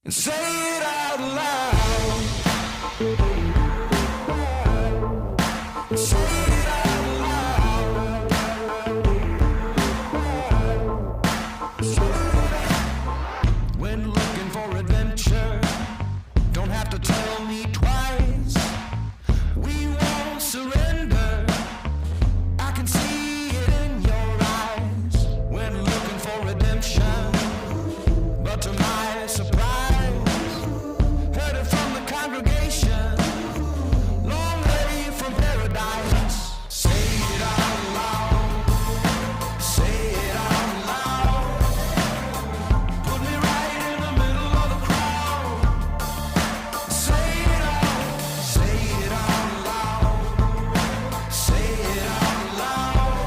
and say it out loud. Say it out loud. When looking for adventure, don't have to tell me twice. We won't surrender. I can see it in your eyes. When looking for redemption, but to my surprise, heard it from the congregation, long way from paradise. Say it out loud, say it out loud. Put me right in the middle of the crowd. Say it out loud, say it out loud.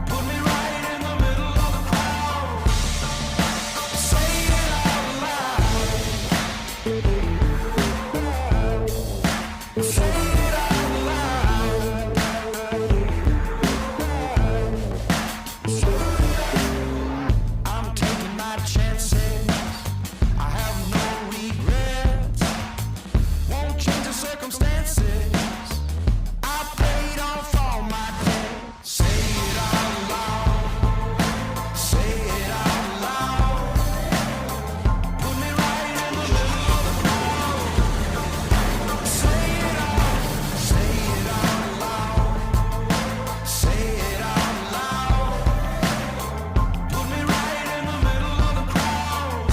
Put me right in the middle of the crowd. Say it out loud. Say it out loud. I'm taking my chances. I have no regrets. Won't change the circumstances. I paid off all my debt. Say it out loud. Say it out loud. Put me right in the middle of the crowd. Say it out. Say it out loud. Say it out loud. Put me right in the middle of the crowd.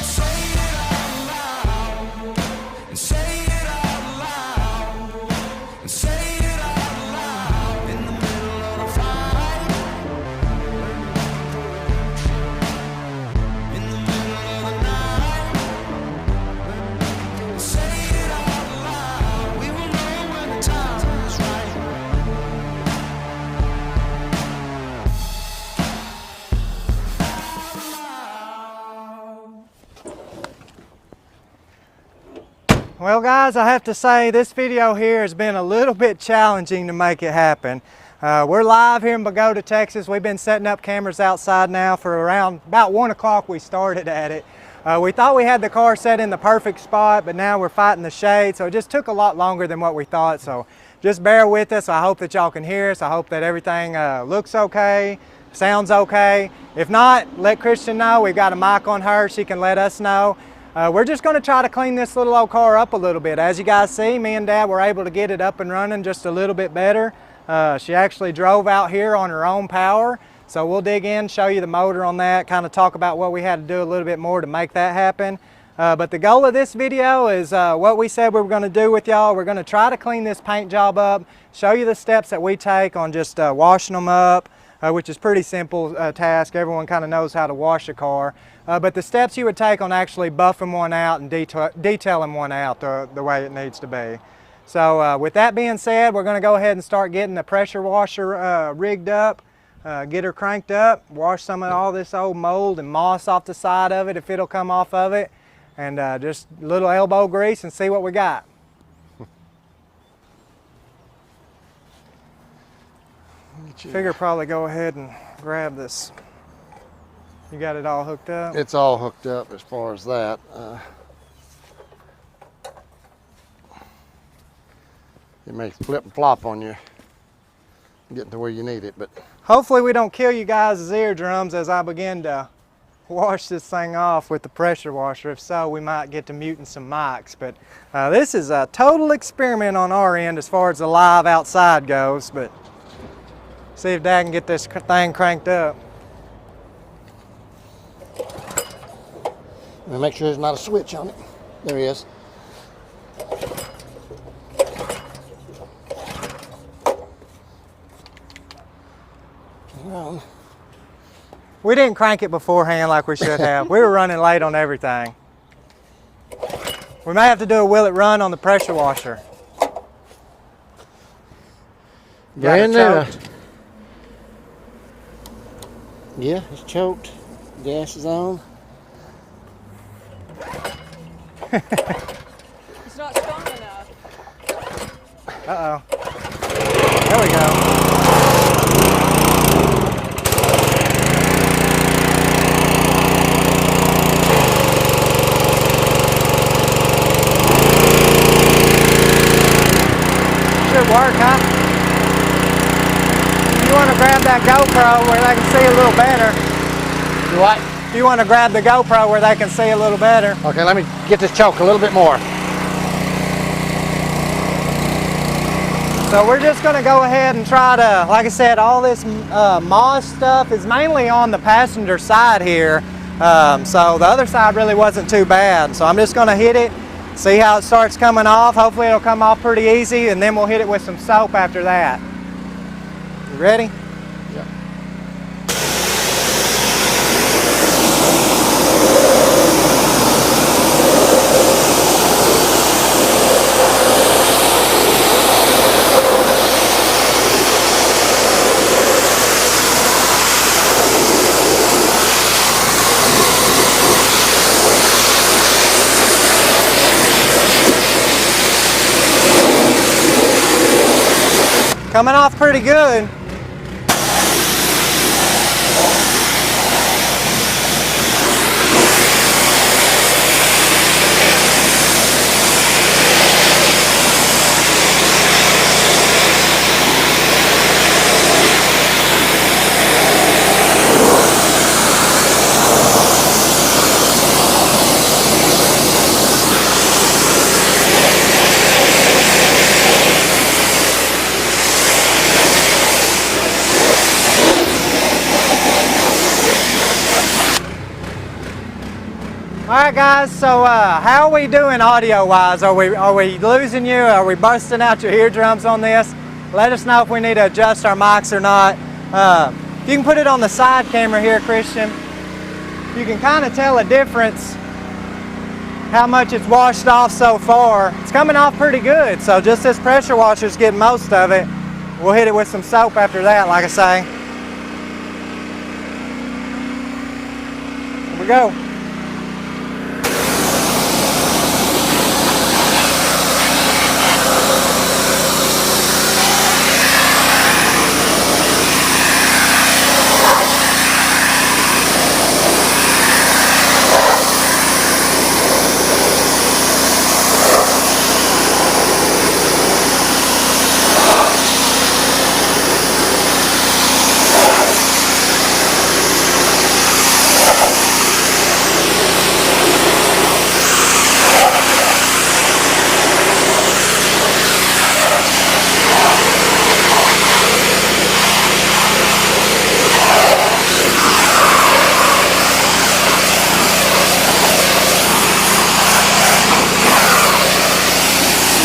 Say it out loud. And say it out loud. And say it out loud. In the middle of the fight. In the middle of the night. Say it out loud. We will know when the time is right. Well guys, I have to say this video here has been a little bit challenging to make it happen. We're live here in Bogata, Texas. We've been setting up cameras outside now for around about 1 o'clock we started at it. We thought we had the car set in the perfect spot, but now we're fighting the shade, so it just took a lot longer than what we thought. So just bear with us. I hope that y'all can hear us. I hope that everything looks okay, sounds okay. If not, let Christian know. We've got a mic on her. She can let us know. We're just going to try to clean this little old car up a little bit. As you guys see, me and Dad were able to get it up and running just a little bit better. She actually drove out here on her own power. So we'll dig in, show you the motor on that, kind of talk about what we had to do a little bit more to make that happen. But the goal of this video is what we said we were going to do with y'all. We're going to try to clean this paint job up, show you the steps that we take on just washing them up, which is pretty simple task. Everyone kind of knows how to wash a car. But the steps you would take on actually buffing one out and detailing one out the way it needs to be. So with that being said, we're going to go ahead and start getting the pressure washer rigged up, get her cranked up, wash some of all this old mold and moss off the side of it if it'll come off of it, and just a little elbow grease and see what we got. Figure probably go ahead and grab this. You got it all hooked up? It's all hooked up as far as that. It may flip and flop on you getting to where you need it, but hopefully we don't kill you guys' eardrums as I begin to wash this thing off with the pressure washer. If so, we might get to muting some mics. But this is a total experiment on our end as far as the live outside goes. But see if Dad can get this thing cranked up. and make sure there's not a switch on it. There he is. We didn't crank it beforehand like we should have. We were running late on everything. We may have to do a will it run on the pressure washer. Brand new. Yeah, it's choked. Gas is on. It's not strong enough. Uh-oh. There we go. work, huh? You want to grab that GoPro where they can see a little better. You what? You want to grab the GoPro where they can see a little better. Okay, let me get this choke a little bit more. So we're just going to go ahead and try to, like I said, all this moss stuff is mainly on the passenger side here. So the other side really wasn't too bad. So I'm just going to hit it, see how it starts coming off. Hopefully it'll come off pretty easy, and then we'll hit it with some soap after that. You ready? Yeah. Coming off pretty good. All right, guys. So how are we doing audio-wise? Are we losing you? Are we bursting out your eardrums on this? Let us know if we need to adjust our mics or not. You can put it on the side camera here, Christian. You can kind of tell a difference how much it's washed off so far. It's coming off pretty good. So just this pressure washer's getting most of it. We'll hit it with some soap after that, like I say. Here we go.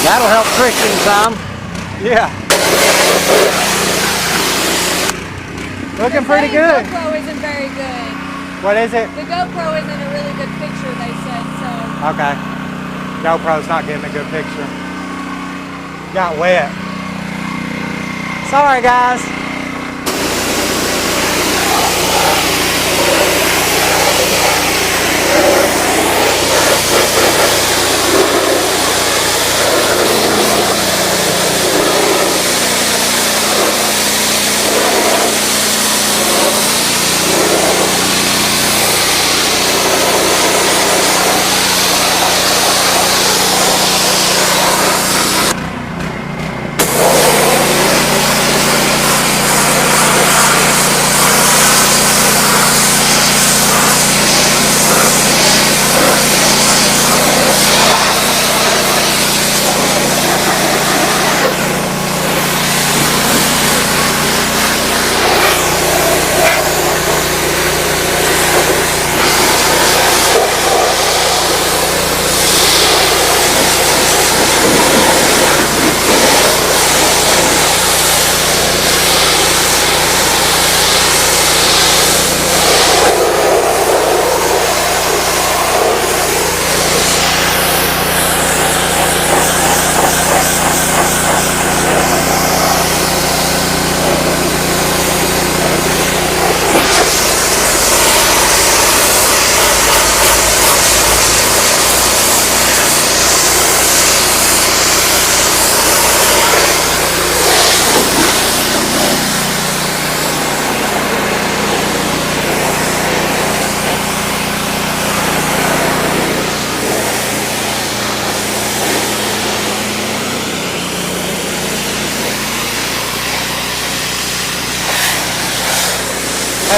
That'll help Christian some. Yeah. Looking pretty good. The GoPro isn't very good. What is it? The GoPro isn't a really good picture, they said, so. Okay. GoPro's not getting a good picture. Got wet. Sorry, guys.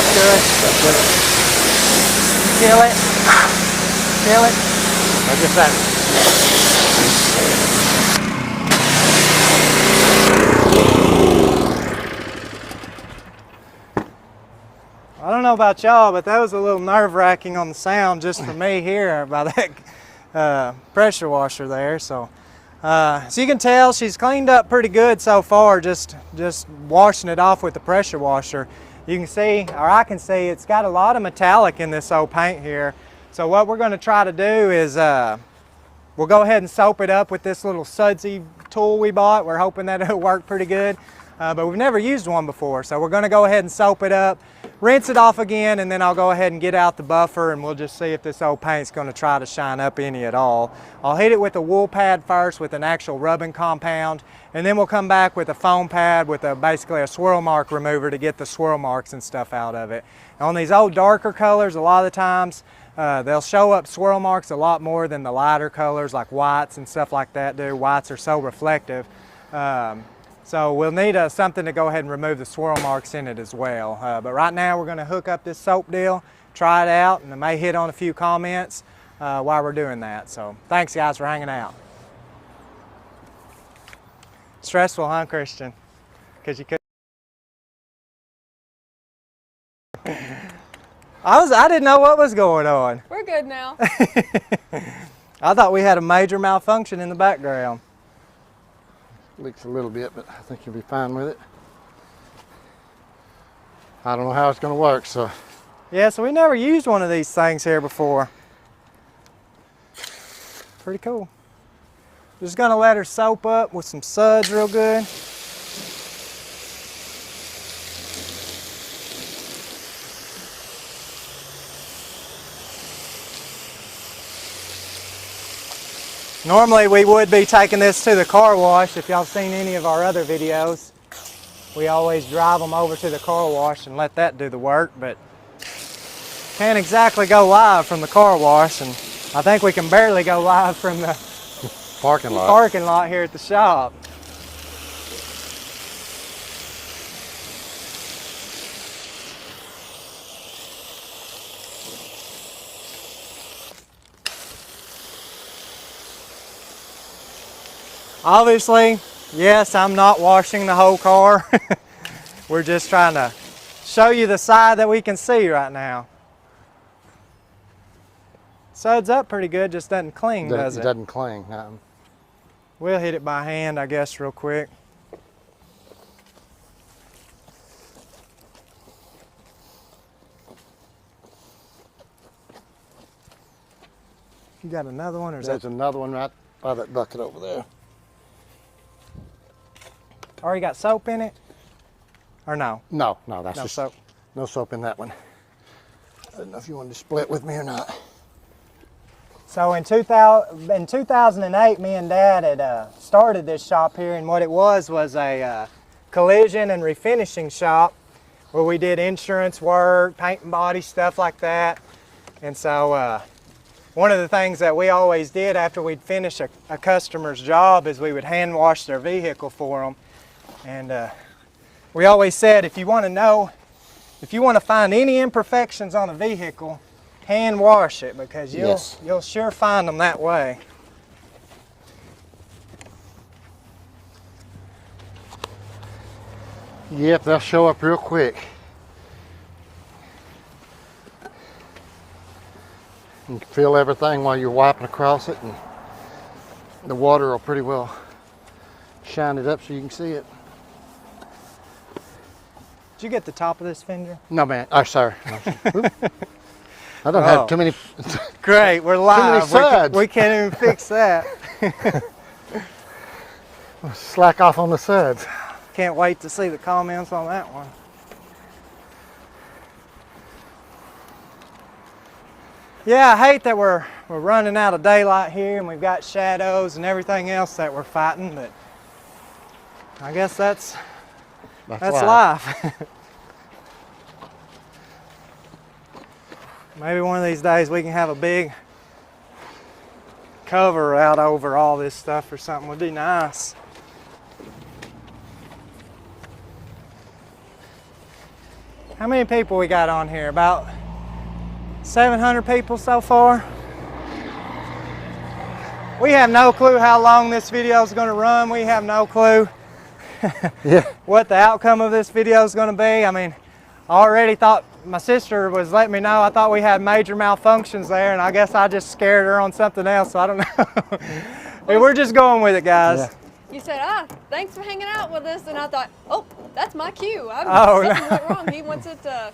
that's good. Kill it. Kill it. I guess that. I don't know about y'all, but that was a little nerve-wracking on the sound just for me here by that pressure washer there. So you can tell she's cleaned up pretty good so far, just washing it off with the pressure washer. You can see, or I can see, it's got a lot of metallic in this old paint here. So what we're going to try to do is we'll go ahead and soap it up with this little sudsy tool we bought. We're hoping that it'll work pretty good, but we've never used one before. So we're going to go ahead and soap it up, rinse it off again, and then I'll go ahead and get out the buffer and we'll just see if this old paint's going to try to shine up any at all. I'll hit it with a wool pad first with an actual rubbing compound, and then we'll come back with a foam pad with basically a swirl mark remover to get the swirl marks and stuff out of it. On these old darker colors, a lot of the times they'll show up swirl marks a lot more than the lighter colors like whites and stuff like that do. Whites are so reflective. So we'll need something to go ahead and remove the swirl marks in it as well. But right now we're going to hook up this soap deal, try it out, and I may hit on a few comments while we're doing that. So thanks guys for hanging out. Stressful, huh, Christian? Because you could. I didn't know what was going on. We're good now. I thought we had a major malfunction in the background. Leaks a little bit, but I think you'll be fine with it. I don't know how it's going to work, so. Yeah, so we never used one of these things here before. Pretty cool. Just going to let her soap up with some suds real good. Normally we would be taking this to the car wash. If y'all seen any of our other videos, we always drive them over to the car wash and let that do the work, but can't exactly go live from the car wash, and I think we can barely go live from the parking lot here at the shop. Obviously, yes, I'm not washing the whole car. We're just trying to show you the side that we can see right now. Suds up pretty good, just doesn't cling, does it? It doesn't cling. We'll hit it by hand, I guess, real quick. You got another one, or is There's another one right by that bucket over there. already got soap in it? Or no? No, that's no just soap. No soap in that one. I don't know if you wanted to split with me or not. So in 2008, me and Dad had started this shop here, and what it was a collision and refinishing shop where we did insurance work, paint and body, stuff like that. And so one of the things that we always did after we'd finish a customer's job is we would hand wash their vehicle for them. And we always said, if you want to find any imperfections on a vehicle, hand wash it, because you'll sure find them that way. Yep, they'll show up real quick. You can feel everything while you're wiping across it, and the water will pretty well shine it up so you can see it. Did you get the top of this fender? No, man. Oh, sorry. I don't have too many. Great, we're live. Too many suds. We can't even fix that. Slack off on the suds. Can't wait to see the comments on that one. Yeah, I hate that we're running out of daylight here and we've got shadows and everything else that we're fighting, but I guess that's life. Maybe one of these days we can have a big cover out over all this stuff or something. Would be nice. How many people we got on here? About 700 people so far. We have no clue how long this video is going to run. We have no clue Yeah. what the outcome of this video is going to be. I mean, I already thought, my sister was letting me know, I thought we had major malfunctions there, and I guess I just scared her on something else, so I don't know. Hey, we're just going with it, guys. Yeah. You said, thanks for hanging out with us. And I thought, oh, that's my cue. Oh, something no. went wrong. He wants it to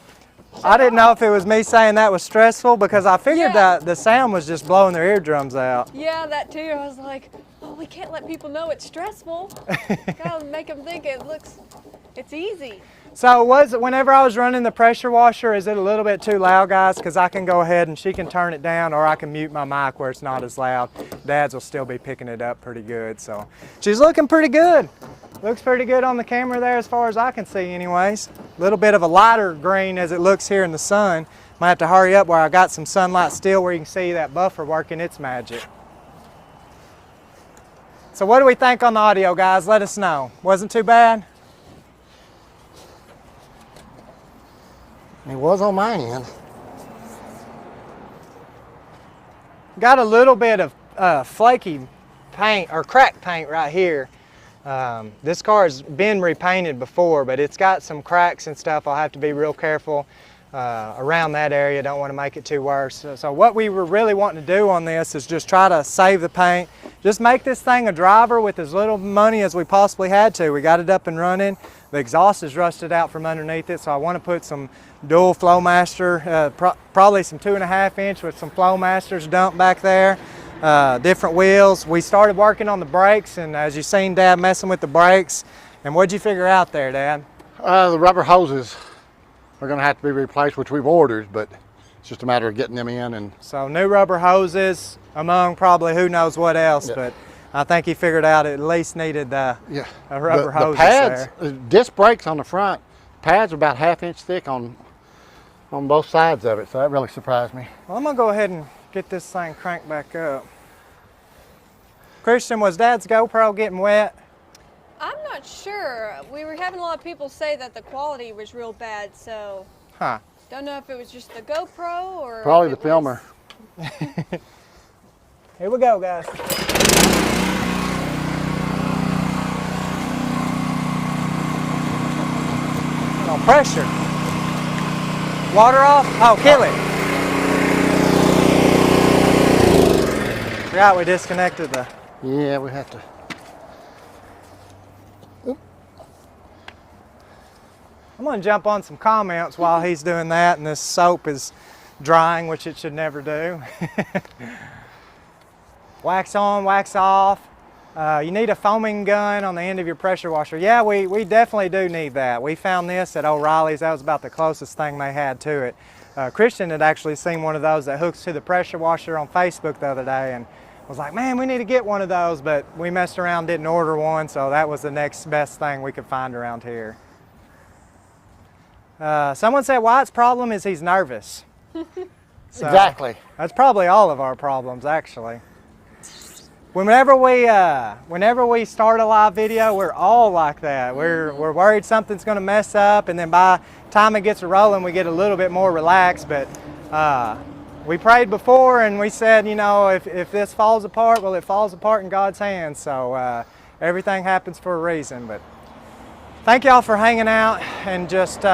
I didn't know if it was me saying that was stressful, because I figured Yeah. that the sound was just blowing their eardrums out. Yeah, that too. I was like, oh, we can't let people know it's stressful. Gotta make them think it's easy. So whenever I was running the pressure washer, is it a little bit too loud, guys? Because I can go ahead and she can turn it down, or I can mute my mic where it's not as loud. Dad's will still be picking it up pretty good. So she's looking pretty good. Looks pretty good on the camera there as far as I can see anyways. A little bit of a lighter green as it looks here in the sun. Might have to hurry up where I got some sunlight still where you can see that buffer working its magic. So what do we think on the audio, guys? Let us know. Wasn't too bad? It was on my end. Got a little bit of flaky paint or cracked paint right here. This car has been repainted before, but it's got some cracks and stuff. I'll have to be real careful around that area. Don't want to make it too worse. So what we were really wanting to do on this is just try to save the paint. Just make this thing a driver with as little money as we possibly had to. We got it up and running. The exhaust is rusted out from underneath it, so I want to put some dual Flowmaster, probably some 2.5 inch with some Flowmasters dumped back there. Different wheels. We started working on the brakes, and as you've seen Dad messing with the brakes. And what'd you figure out there, Dad? The rubber hoses are going to have to be replaced, which we've ordered, but it's just a matter of getting them in. And So new rubber hoses, among probably who knows what else, Yeah. but I think he figured out it at least needed a rubber hose the pads, there. disc brakes on the front, pads are about 1/2 inch thick on both sides of it, so that really surprised me. Well, I'm gonna go ahead and get this thing cranked back up. Christian, was Dad's GoPro getting wet? I'm not sure. We were having a lot of people say that the quality was real bad, so Huh. don't know if it was just the GoPro or Probably if the it was- filmer. Here we go, guys. No pressure. Water off? Oh, kill it. Forgot we disconnected the... Yeah, we have to. I'm gonna jump on some comments while he's doing that and this soap is drying, which it should never do. Wax on, wax off. You need a foaming gun on the end of your pressure washer. Yeah, we definitely do need that. We found this at O'Reilly's. That was about the closest thing they had to it. Christian had actually seen one of those that hooks to the pressure washer on Facebook the other day and was like, man, we need to get one of those, but we messed around, didn't order one, so that was the next best thing we could find around here. Someone said Wyatt's problem is he's nervous. So, Exactly. that's probably all of our problems, actually. Whenever we start a live video, we're all like that. We're worried something's going to mess up, and then by the time it gets rolling, we get a little bit more relaxed. But we prayed before, and we said, you know, if this falls apart, well, it falls apart in God's hands. So everything happens for a reason. But thank y'all for hanging out and just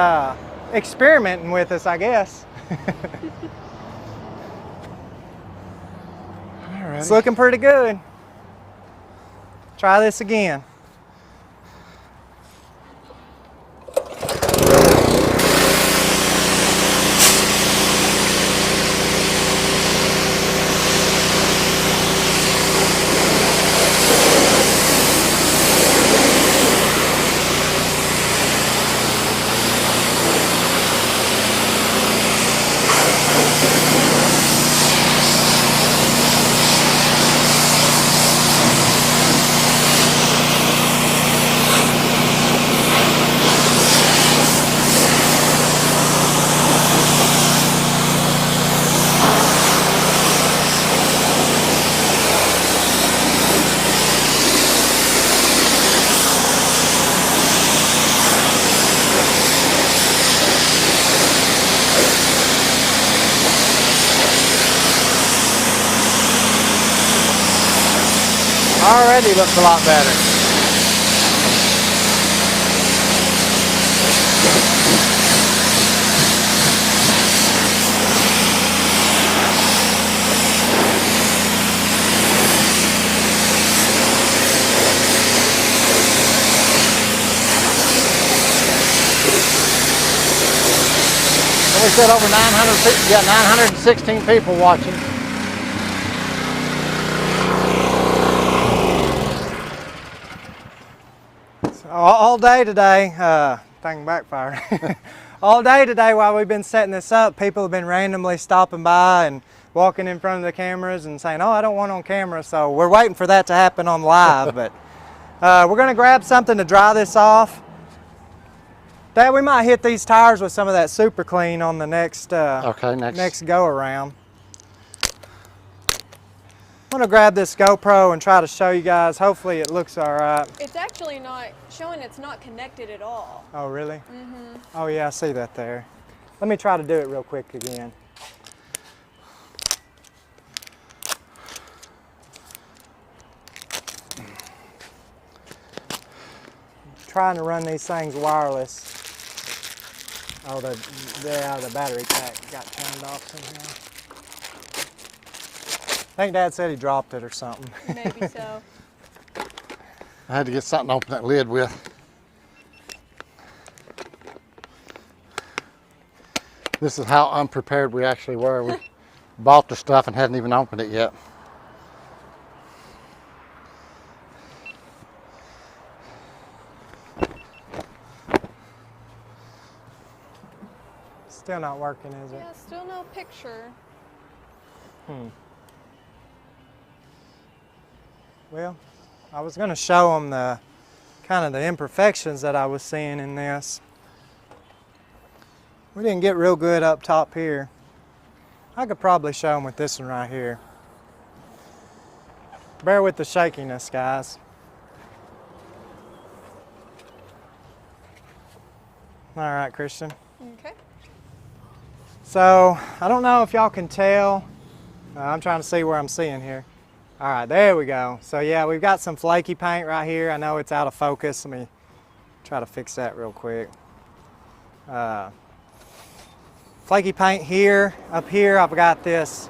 experimenting with us, I guess. It's looking pretty good. Try this again. Already looks a lot better. We said over 900, yeah, 916 people watching. So all day today, thing backfired. All day today while we've been setting this up, people have been randomly stopping by and walking in front of the cameras and saying, oh, I don't want on camera. So we're waiting for that to happen on live, but we're gonna grab something to dry this off. Dad, we might hit these tires with some of that super clean on the next next go around. I'm gonna grab this GoPro and try to show you guys. Hopefully it looks all right. It's actually not showing, it's not connected at all. Oh, really? Mm-hmm. Oh yeah, I see that there. Let me try to do it real quick again. Trying to run these things wireless. Oh, the battery pack got turned off somehow. I think Dad said he dropped it or something. Maybe so. I had to get something to open that lid with. This is how unprepared we actually were. We bought the stuff and hadn't even opened it yet. Still not working, is it? Yeah, still no picture. Well, I was going to show them the kind of the imperfections that I was seeing in this. We didn't get real good up top here. I could probably show them with this one right here. Bear with the shakiness, guys. All right, Christian. Okay. So, I don't know if y'all can tell. I'm trying to see where I'm seeing here. All right, there we go. So yeah, we've got some flaky paint right here. I know it's out of focus. Let me try to fix that real quick. Flaky paint here. Up here, I've got this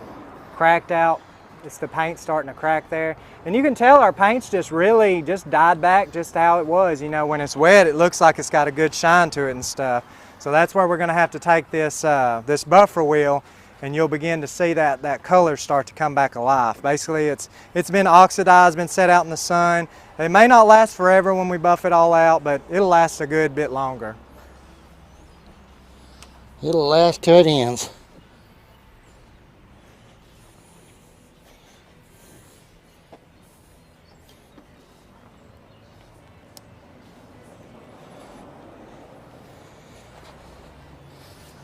cracked out. It's the paint starting to crack there. And you can tell our paint's just really just dyed back just how it was. You know, when it's wet, it looks like it's got a good shine to it and stuff. So that's where we're gonna have to take this, this buffer wheel, and you'll begin to see that color start to come back alive. Basically, it's been oxidized, been set out in the sun. It may not last forever when we buff it all out, but it'll last a good bit longer. It'll last till it ends.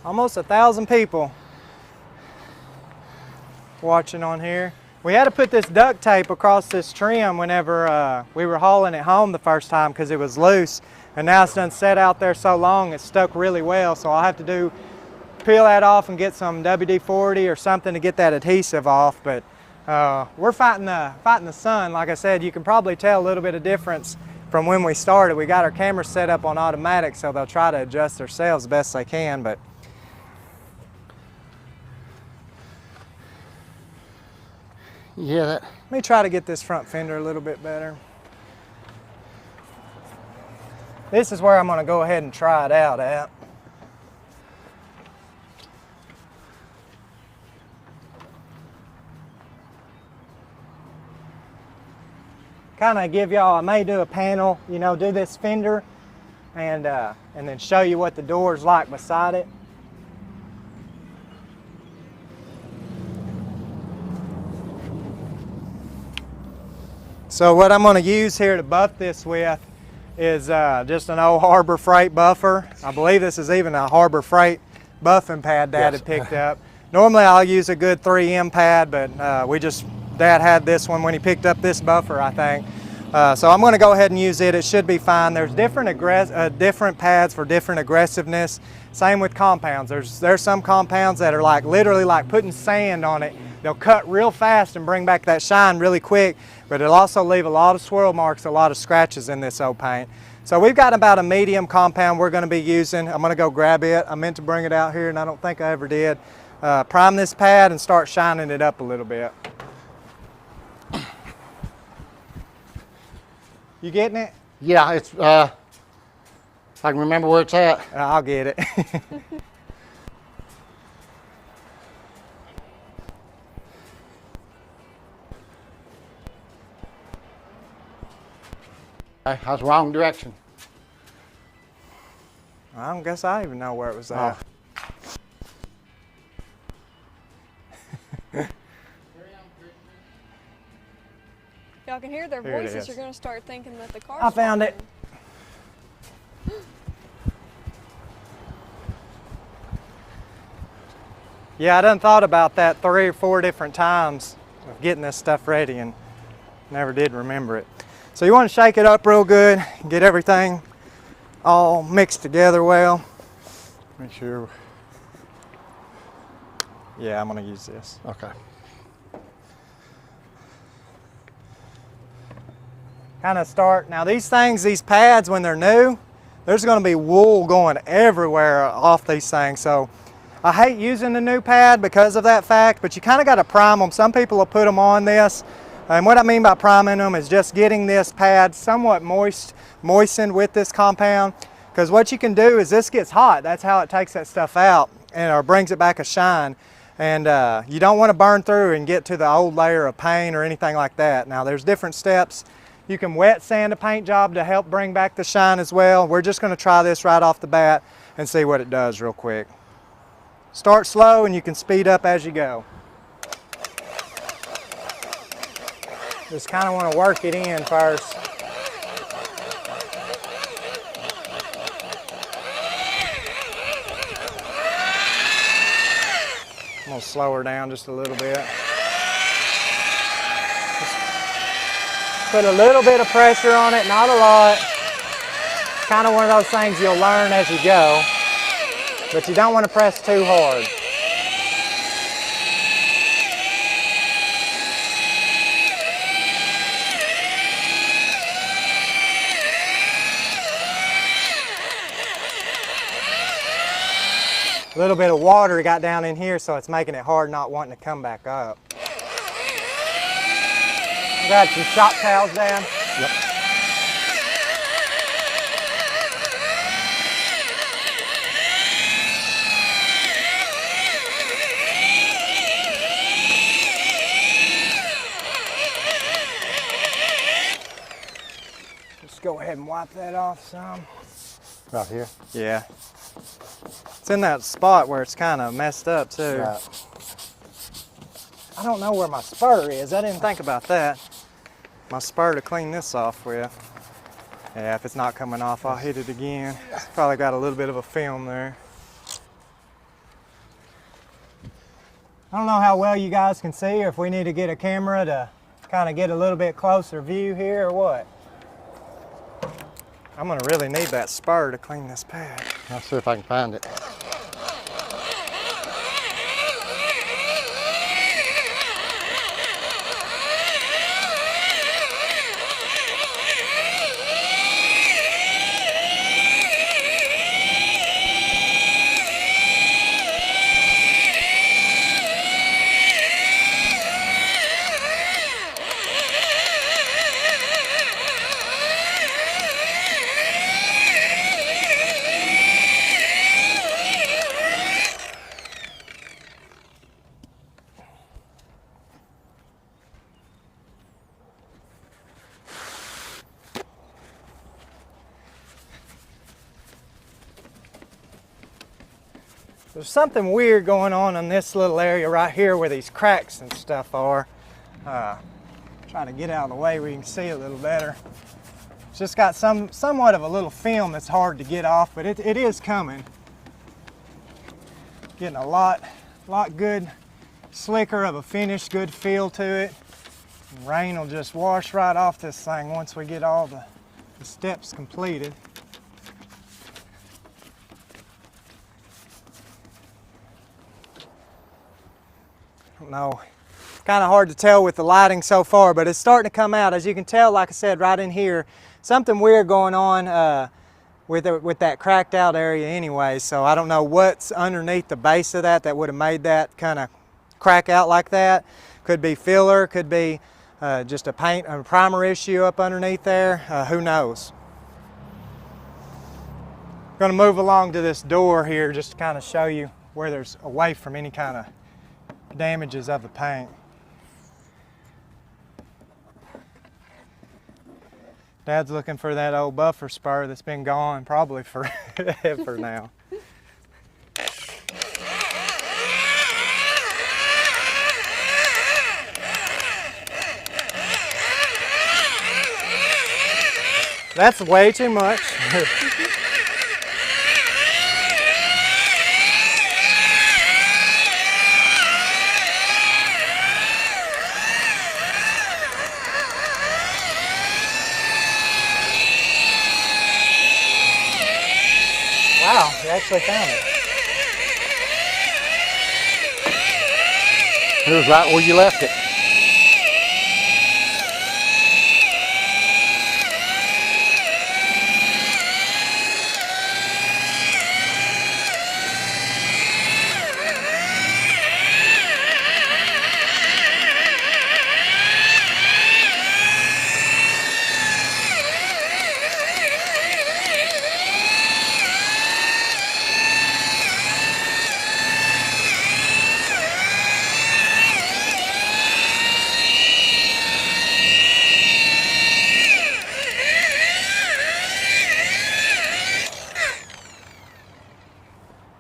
Almost 1,000 people watching on here. We had to put this duct tape across this trim whenever we were hauling it home the first time because it was loose, and now it's done set out there so long it's stuck really well, so I'll have to peel that off and get some WD-40 or something to get that adhesive off. But we're fighting the sun. Like I said, you can probably tell a little bit of difference from when we started. We got our cameras set up on automatic, so they'll try to adjust themselves best they can. But yeah, let me try to get this front fender a little bit better. This is where I'm going to go ahead and try it out at. Kind of give y'all, I may do a panel, you know, do this fender and then show you what the door's like beside it. So what I'm going to use here to buff this with is just an old Harbor Freight buffer. I believe this is even a Harbor Freight buffing pad Dad had picked up. Normally I'll use a good 3M pad, but Dad had this one when he picked up this buffer, I think. So I'm going to go ahead and use it. It should be fine. There's different pads for different aggressiveness. Same with compounds. There's some compounds that are like literally like putting sand on it They'll cut real fast and bring back that shine really quick, but it'll also leave a lot of swirl marks, a lot of scratches in this old paint. So we've got about a medium compound we're going to be using. I'm going to go grab it. I meant to bring it out here and I don't think I ever did. Prime this pad and start shining it up a little bit. You getting it? Yeah, it's, if I can remember where it's at. I'll get it. I was wrong direction. I don't guess I even know where it was at. Y'all can hear their Here it voices. is. You're going to start thinking that the car's I found it. Yeah, I done thought about that 3 or 4 different times of getting this stuff ready and never did remember it. So you want to shake it up real good, get everything all mixed together well. Make sure. Yeah, I'm going to use this. Okay. Kind of start, now these things, these pads, when they're new, there's going to be wool going everywhere off these things. So I hate using the new pad because of that fact, but you kind of got to prime them. Some people will put them on this. And what I mean by priming them is just getting this pad somewhat moistened with this compound. Because what you can do is this gets hot. That's how it takes that stuff out and or brings it back a shine. And you don't want to burn through and get to the old layer of paint or anything like that. Now there's different steps. You can wet sand a paint job to help bring back the shine as well. We're just going to try this right off the bat and see what it does real quick. Start slow and you can speed up as you go. Just kind of want to work it in first. I'm going to slow her down just a little bit. Put a little bit of pressure on it, not a lot. Kind of one of those things you'll learn as you go, but you don't want to press too hard. A little bit of water got down in here, so it's making it hard not wanting to come back up. Got some shop towels down. Yep. Just go ahead and wipe that off some. Right here. Yeah. It's in that spot where it's kind of messed up too. Right. I don't know where my spur is. I didn't think about that. My spur to clean this off with. Yeah, if it's not coming off, I'll hit it again. It's probably got a little bit of a film there. I don't know how well you guys can see or if we need to get a camera to kind of get a little bit closer view here or what. I'm gonna really need that spur to clean this pad. I'll see if I can find it. There's something weird going on in this little area right here where these cracks and stuff are. Trying to get out of the way where you can see a little better. It's just got somewhat of a little film that's hard to get off, but it is coming. Getting a lot good, slicker of a finish, good feel to it. And rain will just wash right off this thing once we get all the steps completed. I don't know kind of hard to tell with the lighting so far, but it's starting to come out. As you can tell, like I said, right in here, something weird going on with that cracked out area anyway. So I don't know what's underneath the base of that would have made that kind of crack out like that. Could be filler, could be just a paint and primer issue up underneath there. Who knows? Going to move along to this door here just to kind of show you where there's away from any kind of damages of the paint. Dad's looking for that old buffer spur that's been gone probably forever now. That's way too much. Wow, you actually found it. It was right where you left it.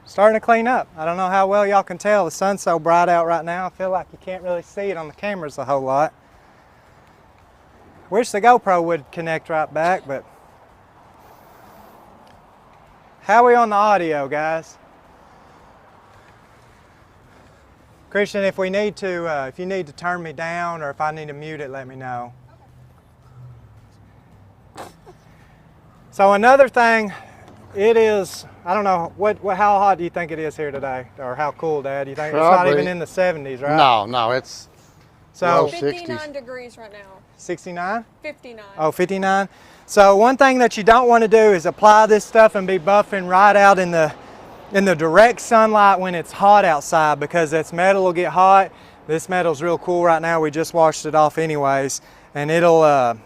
Starting to clean up. I don't know how well y'all can tell. The sun's so bright out right now. I feel like you can't really see it on the cameras a whole lot. Wish the GoPro would connect right back, but how are we on the audio, guys? Christian, if we need to, if you need to turn me down or if I need to mute it, let me know. So another thing, it is, I don't know, how hot do you think it is here today? Or how cool, Dad? Do you think Probably. It's not even in the 70s, right? No, it's so low 59 60s. degrees right now. 69? 59. Oh, 59. So one thing that you don't want to do is apply this stuff and be buffing right out in the direct sunlight when it's hot outside, because this metal will get hot. This metal's real cool right now. We just washed it off anyways. And it'll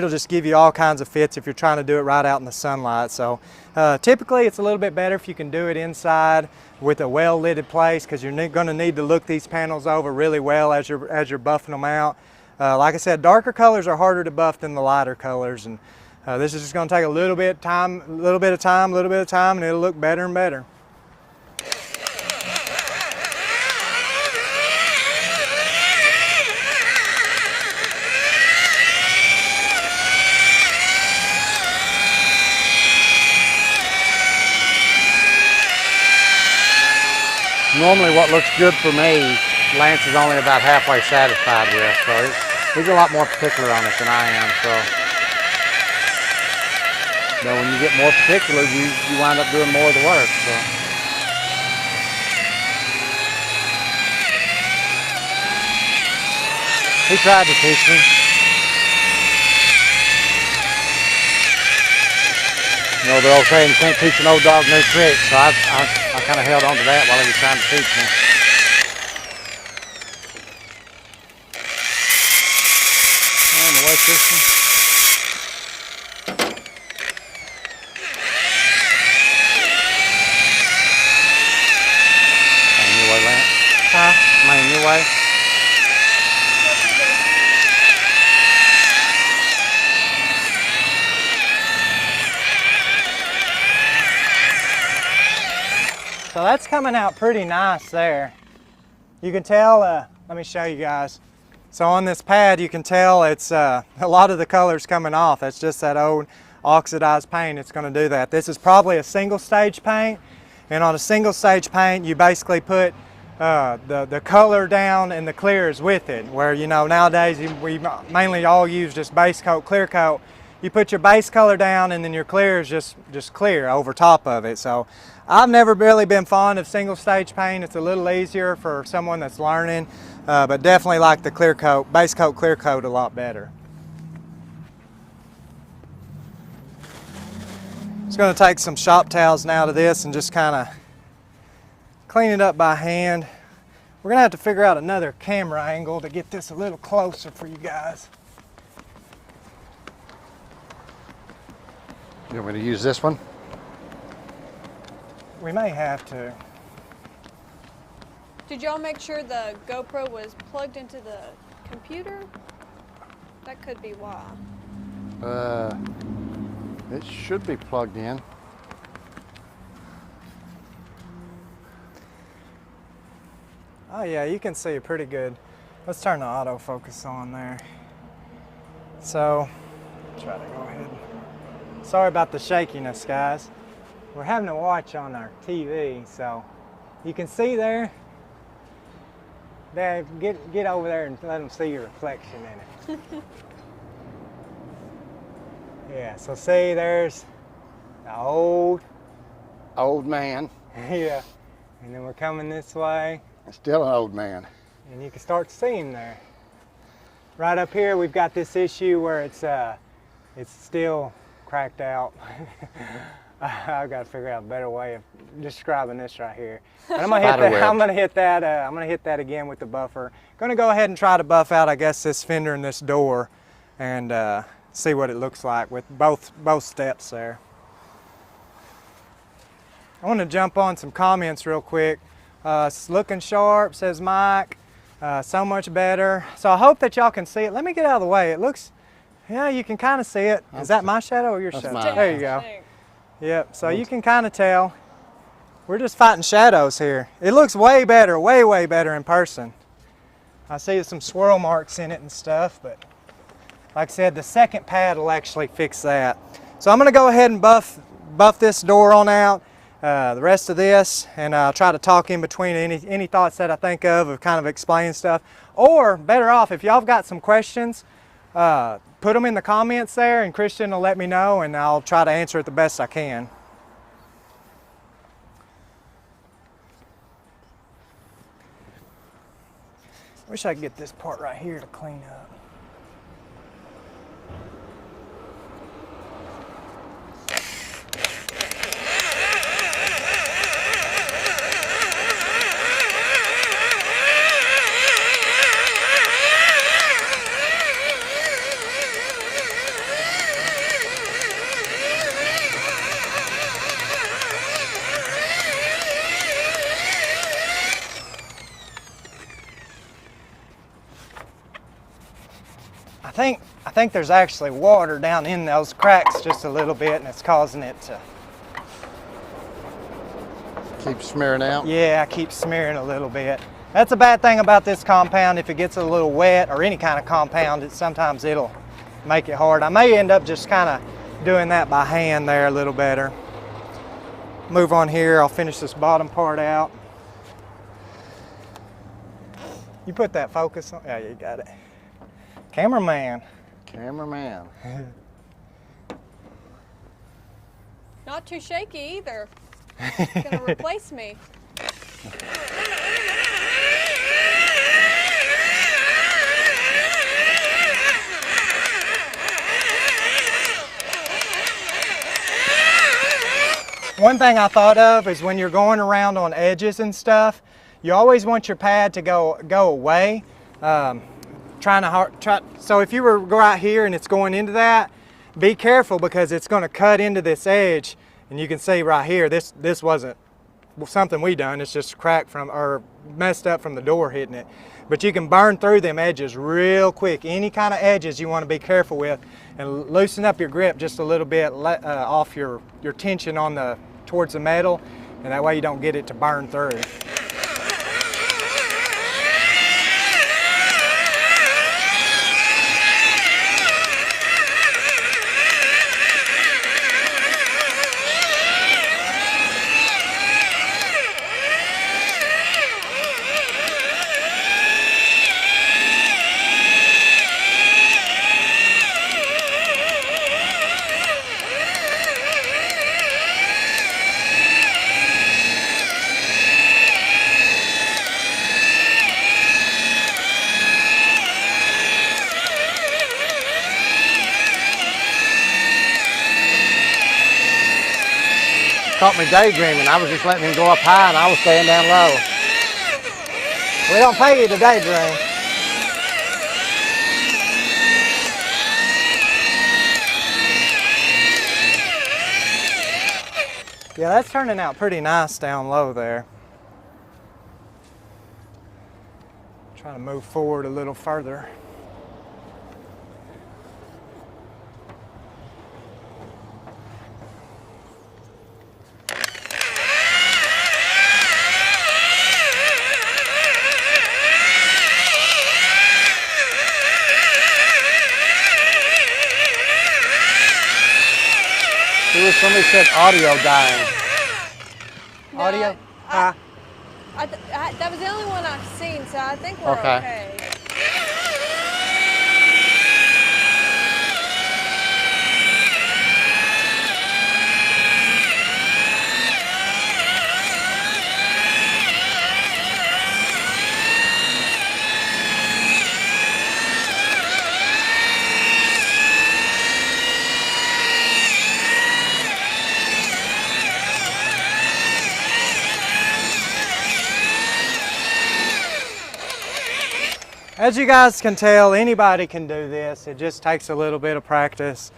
just give you all kinds of fits if you're trying to do it right out in the sunlight. So typically it's a little bit better if you can do it inside with a well-lighted place, because you're going to need to look these panels over really well as you're buffing them out. Like I said, darker colors are harder to buff than the lighter colors, and this is just going to take a little bit of time, and it'll look better and better. Normally what looks good for me, Lance is only about halfway satisfied with, so he's a lot more particular on it than I am. So, but when you get more particular, you wind up doing more of the work. So. He tried to teach me. You know, the old saying, you can't teach an old dog new tricks, so I kind of held on to that while he was trying to teach me. And the weight system. Main your way, Lance. Huh? Main your way. So that's coming out pretty nice there. You can tell, let me show you guys. So on this pad you can tell it's a lot of the color's coming off. That's just that old oxidized paint. It's going to do that. This is probably a single stage paint, and on a single stage paint you basically put the color down and the clears with it, where, you know, nowadays we mainly all use just base coat, clear coat. You put your base color down and then your clear is just clear over top of it. So I've never really been fond of single stage paint. It's a little easier for someone that's learning. but definitely like the clear coat, base coat clear coat a lot better. Just going to take some shop towels now to this and just kind of clean it up by hand. We're going to have to figure out another camera angle to get this a little closer for you guys. You want me to use this one? We may have to. Did y'all make sure the GoPro was plugged into the computer? That could be why. It should be plugged in. Oh yeah, you can see it pretty good. Let's turn the autofocus on there. So, try to go ahead. Sorry about the shakiness, guys. We're having to watch on our TV, so you can see there. Dad, get over there and let them see your reflection in it. Yeah, so see, there's the old man. yeah, and then we're coming this way, Still an old man. and you can start to see him there. Right up here, we've got this issue where it's still cracked out. I've got to figure out a better way of describing this right here. But I'm gonna hit that. I'm gonna hit that again with the buffer. Gonna go ahead and try to buff out, I guess, this fender and this door, and see what it looks like with both steps there. I want to jump on some comments real quick. It's looking sharp, says Mike. So much better. So I hope that y'all can see it. Let me get out of the way. It looks, yeah, you can kind of see it. Is that my shadow or your shadow? mine. There you go. Yep, so you can kind of tell. We're just fighting shadows here. It looks way better, way better in person. I see some swirl marks in it and stuff, but like I said, the second pad will actually fix that. So I'm gonna go ahead and buff this door on out, the rest of this, and I'll try to talk in between any thoughts that I think of kind of explaining stuff. Or better off, if y'all have got some questions, put them in the comments there, and Christian will let me know, and I'll try to answer it the best I can. Wish I could get this part right here to clean up. I think there's actually water down in those cracks just a little bit, and it's causing it to Keep smearing out? Yeah, I keep smearing a little bit. That's a bad thing about this compound. If it gets a little wet, or any kind of compound, sometimes it'll make it hard. I may end up just kind of doing that by hand there a little better. Move on here, I'll finish this bottom part out. You put that focus on? Yeah, you got it. Cameraman. Cameraman. Not too shaky either. It's gonna replace me. One thing I thought of is when you're going around on edges and stuff, you always want your pad to go away. So if you were right here and it's going into that, be careful, because it's going to cut into this edge, and you can see right here, this wasn't something we done. It's just cracked from, or messed up from the door hitting it. But you can burn through them edges real quick. Any kind of edges you want to be careful with, and loosen up your grip just a little bit, off your tension on towards the metal, and that way you don't get it to burn through. caught me daydreaming. I was just letting him go up high and I was staying down low. We don't pay you to daydream. Yeah, that's turning out pretty nice down low there. Trying to move forward a little further. Somebody said audio dying. No, Audio? that was the only one I've seen, so I think we're okay. As you guys can tell, anybody can do this. It just takes a little bit of practice.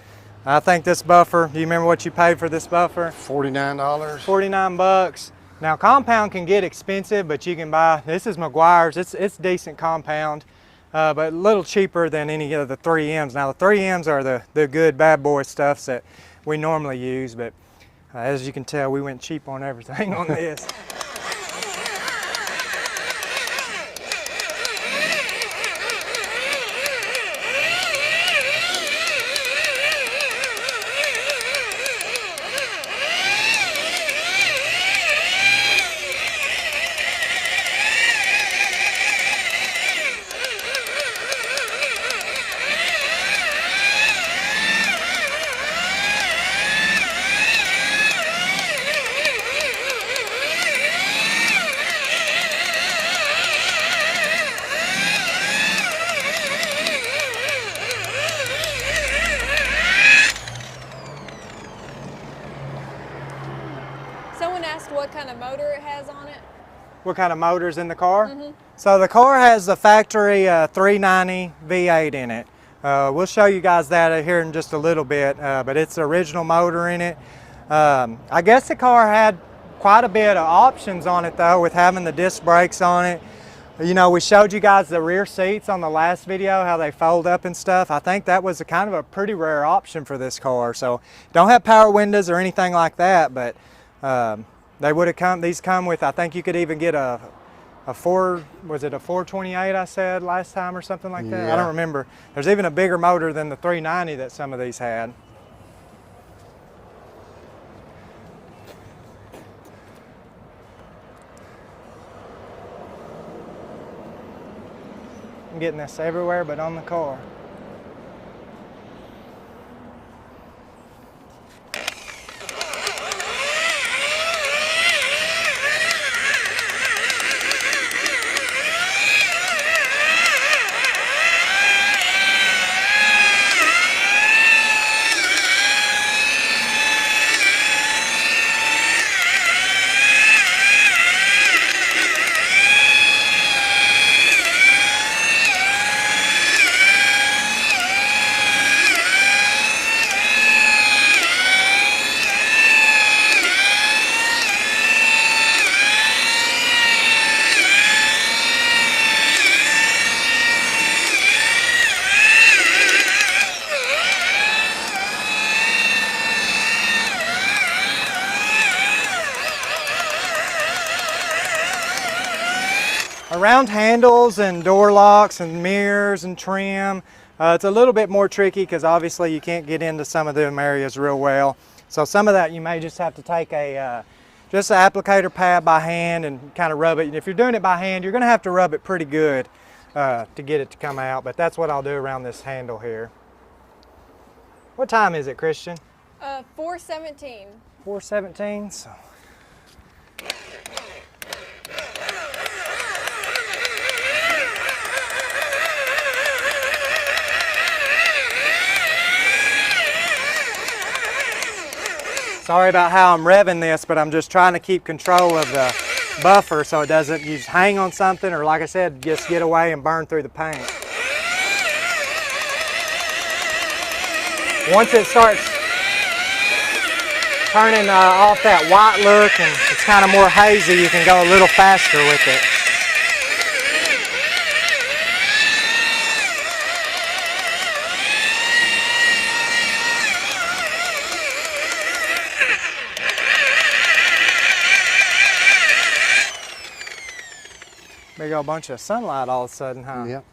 I think this buffer, do you remember what you paid for this buffer? $49. 49 bucks. Now compound can get expensive, but you can buy, this is McGuire's, it's decent compound, but a little cheaper than any of the 3Ms. Now the 3Ms are the good bad boy stuffs that we normally use, but as you can tell, we went cheap on everything on this. Someone asked what kind of motor it has on it. What kind of motor's in the car? So the car has the factory 390 V8 in it. We'll show you guys that here in just a little bit, but it's the original motor in it. I guess the car had quite a bit of options on it though, with having the disc brakes on it. You know, we showed you guys the rear seats on the last video, how they fold up and stuff. I think that was a kind of a pretty rare option for this car. So don't have power windows or anything like that, but they would have come, these come with, I think you could even get a 428 I said last time or something like that? Yeah. I don't remember. There's even a bigger motor than the 390 that some of these had. I'm getting this everywhere but on the car. Around handles and door locks and mirrors and trim, it's a little bit more tricky because obviously you can't get into some of them areas real well. So some of that you may just have to take a just an applicator pad by hand and kind of rub it. And if you're doing it by hand, you're going to have to rub it pretty good to get it to come out. But that's what I'll do around this handle here. What time is it, Christian? 4:17. 4:17. So. Sorry about how I'm revving this, but I'm just trying to keep control of the buffer so it doesn't just hang on something or, like I said, just get away and burn through the paint. Once it starts turning off that white look and it's kind of more hazy, you can go a little faster with it. Big old bunch of sunlight all of a sudden, huh? Yep.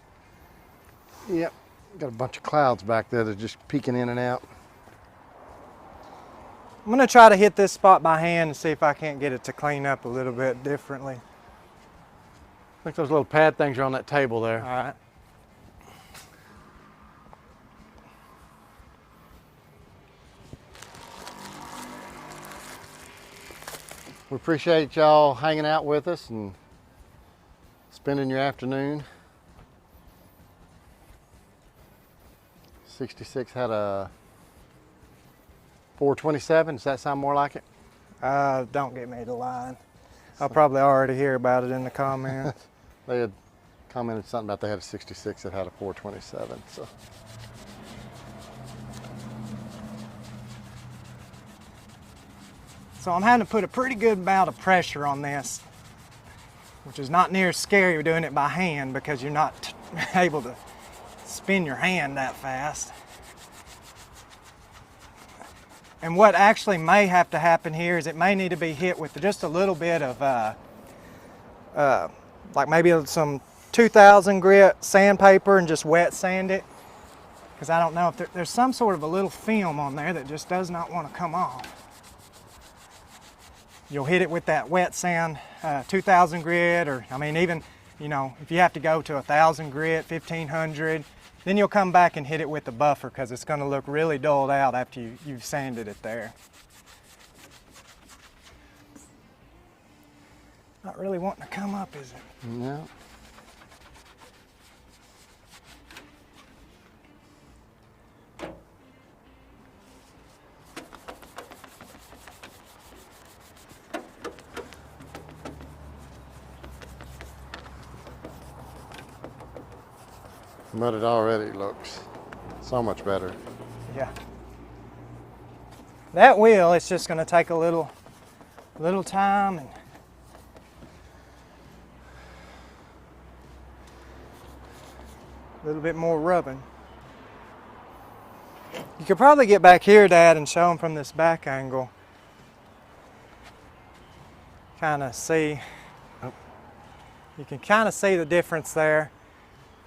Yep. Got a bunch of clouds back there that are just peeking in and out. I'm gonna try to hit this spot by hand and see if I can't get it to clean up a little bit differently. I think those little pad things are on that table there. All right. We appreciate y'all hanging out with us and spending your afternoon. 66 had a 427. Does that sound more like it? Don't get me to line. I'll probably already hear about it in the comments. They had commented something about they had a 66 that had a 427. So I'm having to put a pretty good amount of pressure on this, which is not near as scary doing it by hand because you're not able to spin your hand that fast. And what actually may have to happen here is it may need to be hit with just a little bit of like maybe some 2000 grit sandpaper and just wet sand it, because I don't know if there's some sort of a little film on there that just does not want to come off. You'll hit it with that wet sand, 2000 grit, or I mean even, you know, if you have to go to 1000 grit, 1500, then you'll come back and hit it with the buffer because it's going to look really dulled out after you've sanded it there. Not really wanting to come up, is it? No. But it already looks so much better. Yeah. That wheel, it's just going to take a little time and a little bit more rubbing. You could probably get back here, Dad, and show them from this back angle. Kind of see. You can kind of see the difference there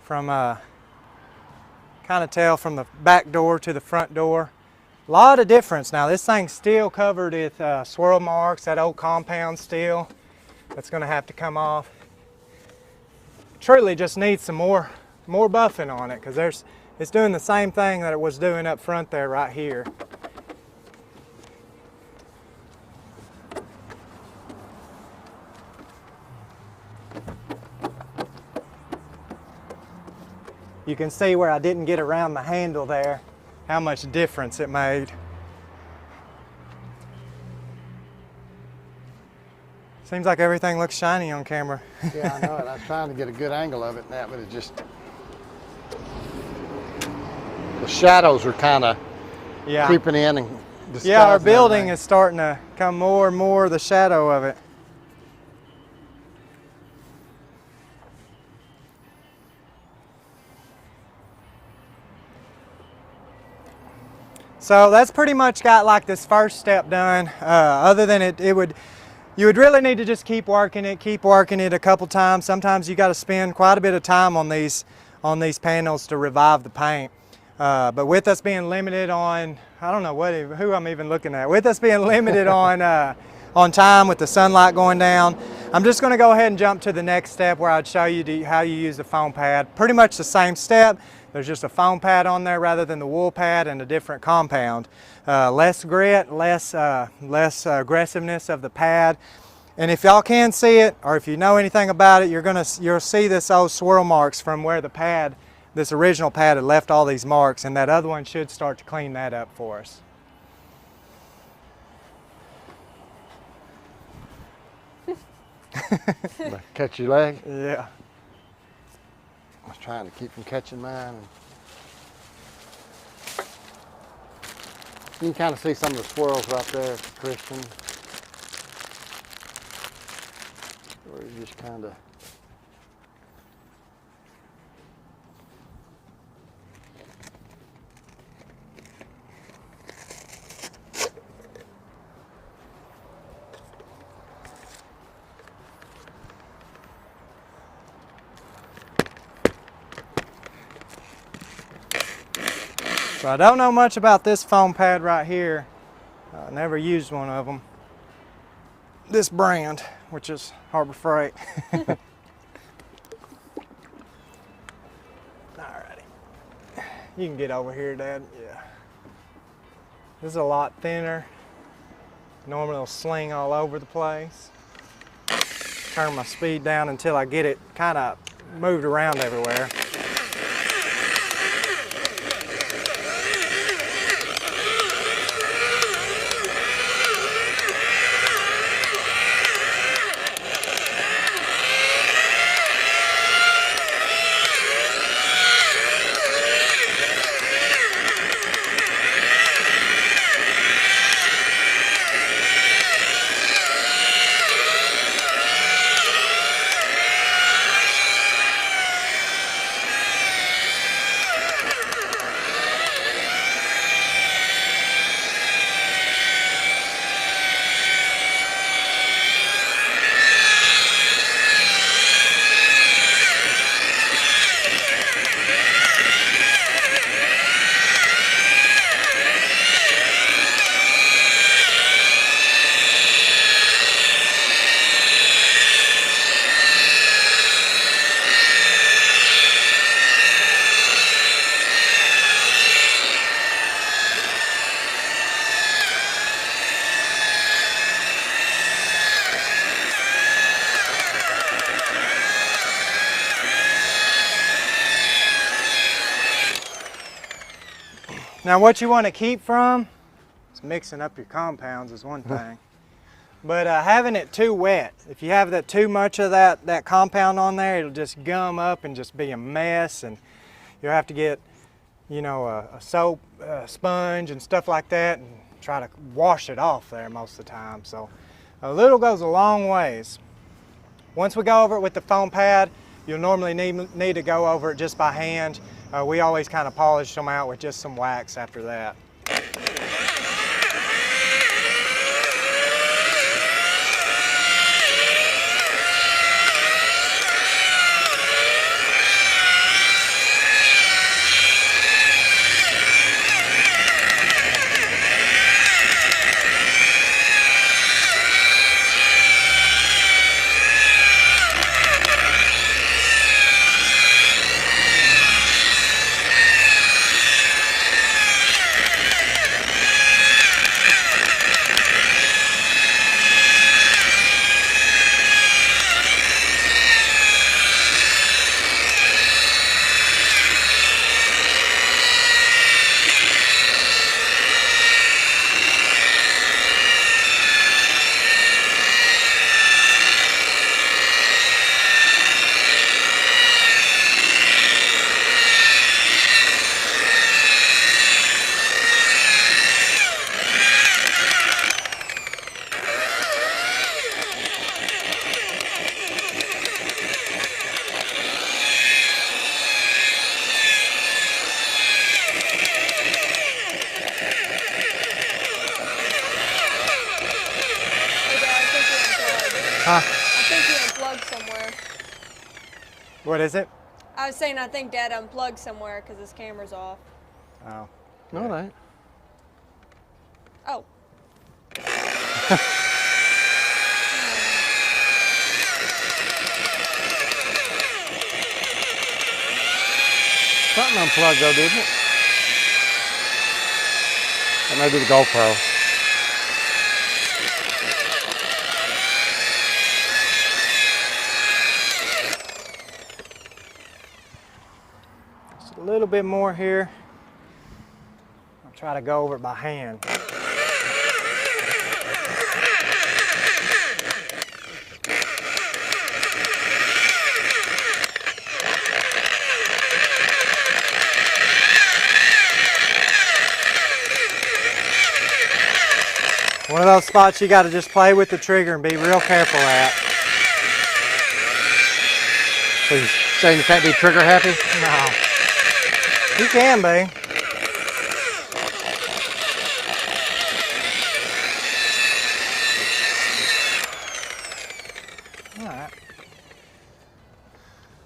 from kind of tell from the back door to the front door. A lot of difference. Now this thing's still covered with swirl marks, that old compound steel. That's going to have to come off. Truly just needs some more buffing on it because it's doing the same thing that it was doing up front there right here. You can see where I didn't get around the handle there, how much difference it made. Seems like everything looks shiny on camera. Yeah, I know it. I was trying to get a good angle of it now, but it just... The shadows are kind of creeping in and disguising. Yeah, our building everything. is starting to come more and more the shadow of it. So that's pretty much got like this first step done. Other than you would really need to just keep working it a couple times. Sometimes you got to spend quite a bit of time on these panels to revive the paint. But with us being limited on, I don't know who I'm even looking at. With us being limited on time with the sunlight going down, I'm just going to go ahead and jump to the next step where I'd show you how you use the foam pad. Pretty much the same step. There's just a foam pad on there rather than the wool pad and a different compound. Less grit, less aggressiveness of the pad. And if y'all can see it, or if you know anything about it, you'll see this old swirl marks from where the pad, this original pad had left all these marks, and that other one should start to clean that up for us. Catch your leg? Yeah. I was trying to keep from catching mine. You can kind of see some of the swirls right there, Christian. Where you just kind of. So I don't know much about this foam pad right here. I never used one of them. This brand, which is Harbor Freight. Alrighty. You can get over here, Dad. Yeah. This is a lot thinner. Normally it'll sling all over the place. Turn my speed down until I get it kind of moved around everywhere. Now what you want to keep from is mixing up your compounds is one thing. But having it too wet. If you have that too much of that compound on there, it'll just gum up and just be a mess, and you'll have to get, you know, a soap sponge and stuff like that and try to wash it off there most of the time. So a little goes a long ways. Once we go over it with the foam pad, you'll normally need to go over it just by hand. We always kind of polish them out with just some wax after that. Huh? I think you unplugged somewhere. What is it? I was saying I think Dad unplugged somewhere because his camera's off. Oh. No, it ain't. Oh. Something unplugged though, didn't it? That may be the GoPro. Just a little bit more here. I'll try to go over it by hand. One of those spots you got to just play with the trigger and be real careful at. So you're saying you can't be trigger happy? No. You can be. Alright.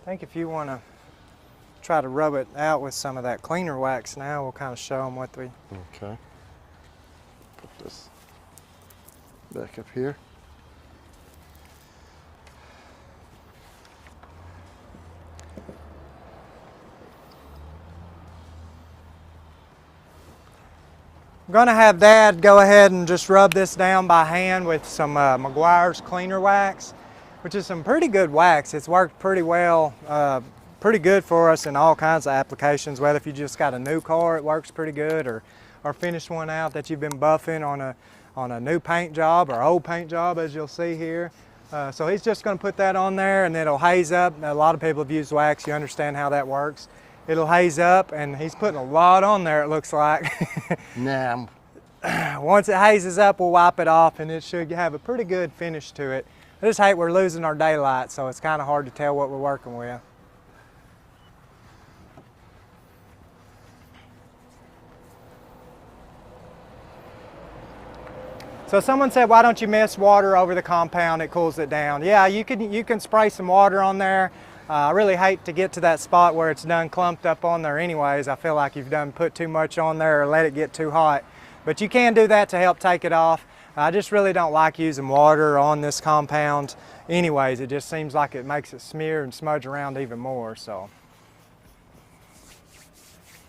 I think if you want to try to rub it out with some of that cleaner wax now, we'll kind of show them what we... Okay. Put this back up here. I'm going to have Dad go ahead and just rub this down by hand with some Meguiar's cleaner wax, which is some pretty good wax. It's worked pretty well, pretty good for us in all kinds of applications, whether if you just got a new car, it works pretty good, or finished one out that you've been buffing on a new paint job or old paint job, as you'll see here. So he's just going to put that on there and it'll haze up. A lot of people have used wax, you understand how that works. It'll haze up, and he's putting a lot on there, it looks like. Nah. Once it hazes up, we'll wipe it off, and it should have a pretty good finish to it. I just hate we're losing our daylight, so it's kind of hard to tell what we're working with. So someone said, why don't you mist water over the compound? It cools it down. Yeah, you can spray some water on there. I really hate to get to that spot where it's done clumped up on there anyways. I feel like you've done put too much on there or let it get too hot. But you can do that to help take it off. I just really don't like using water on this compound anyways. It just seems like it makes it smear and smudge around even more. So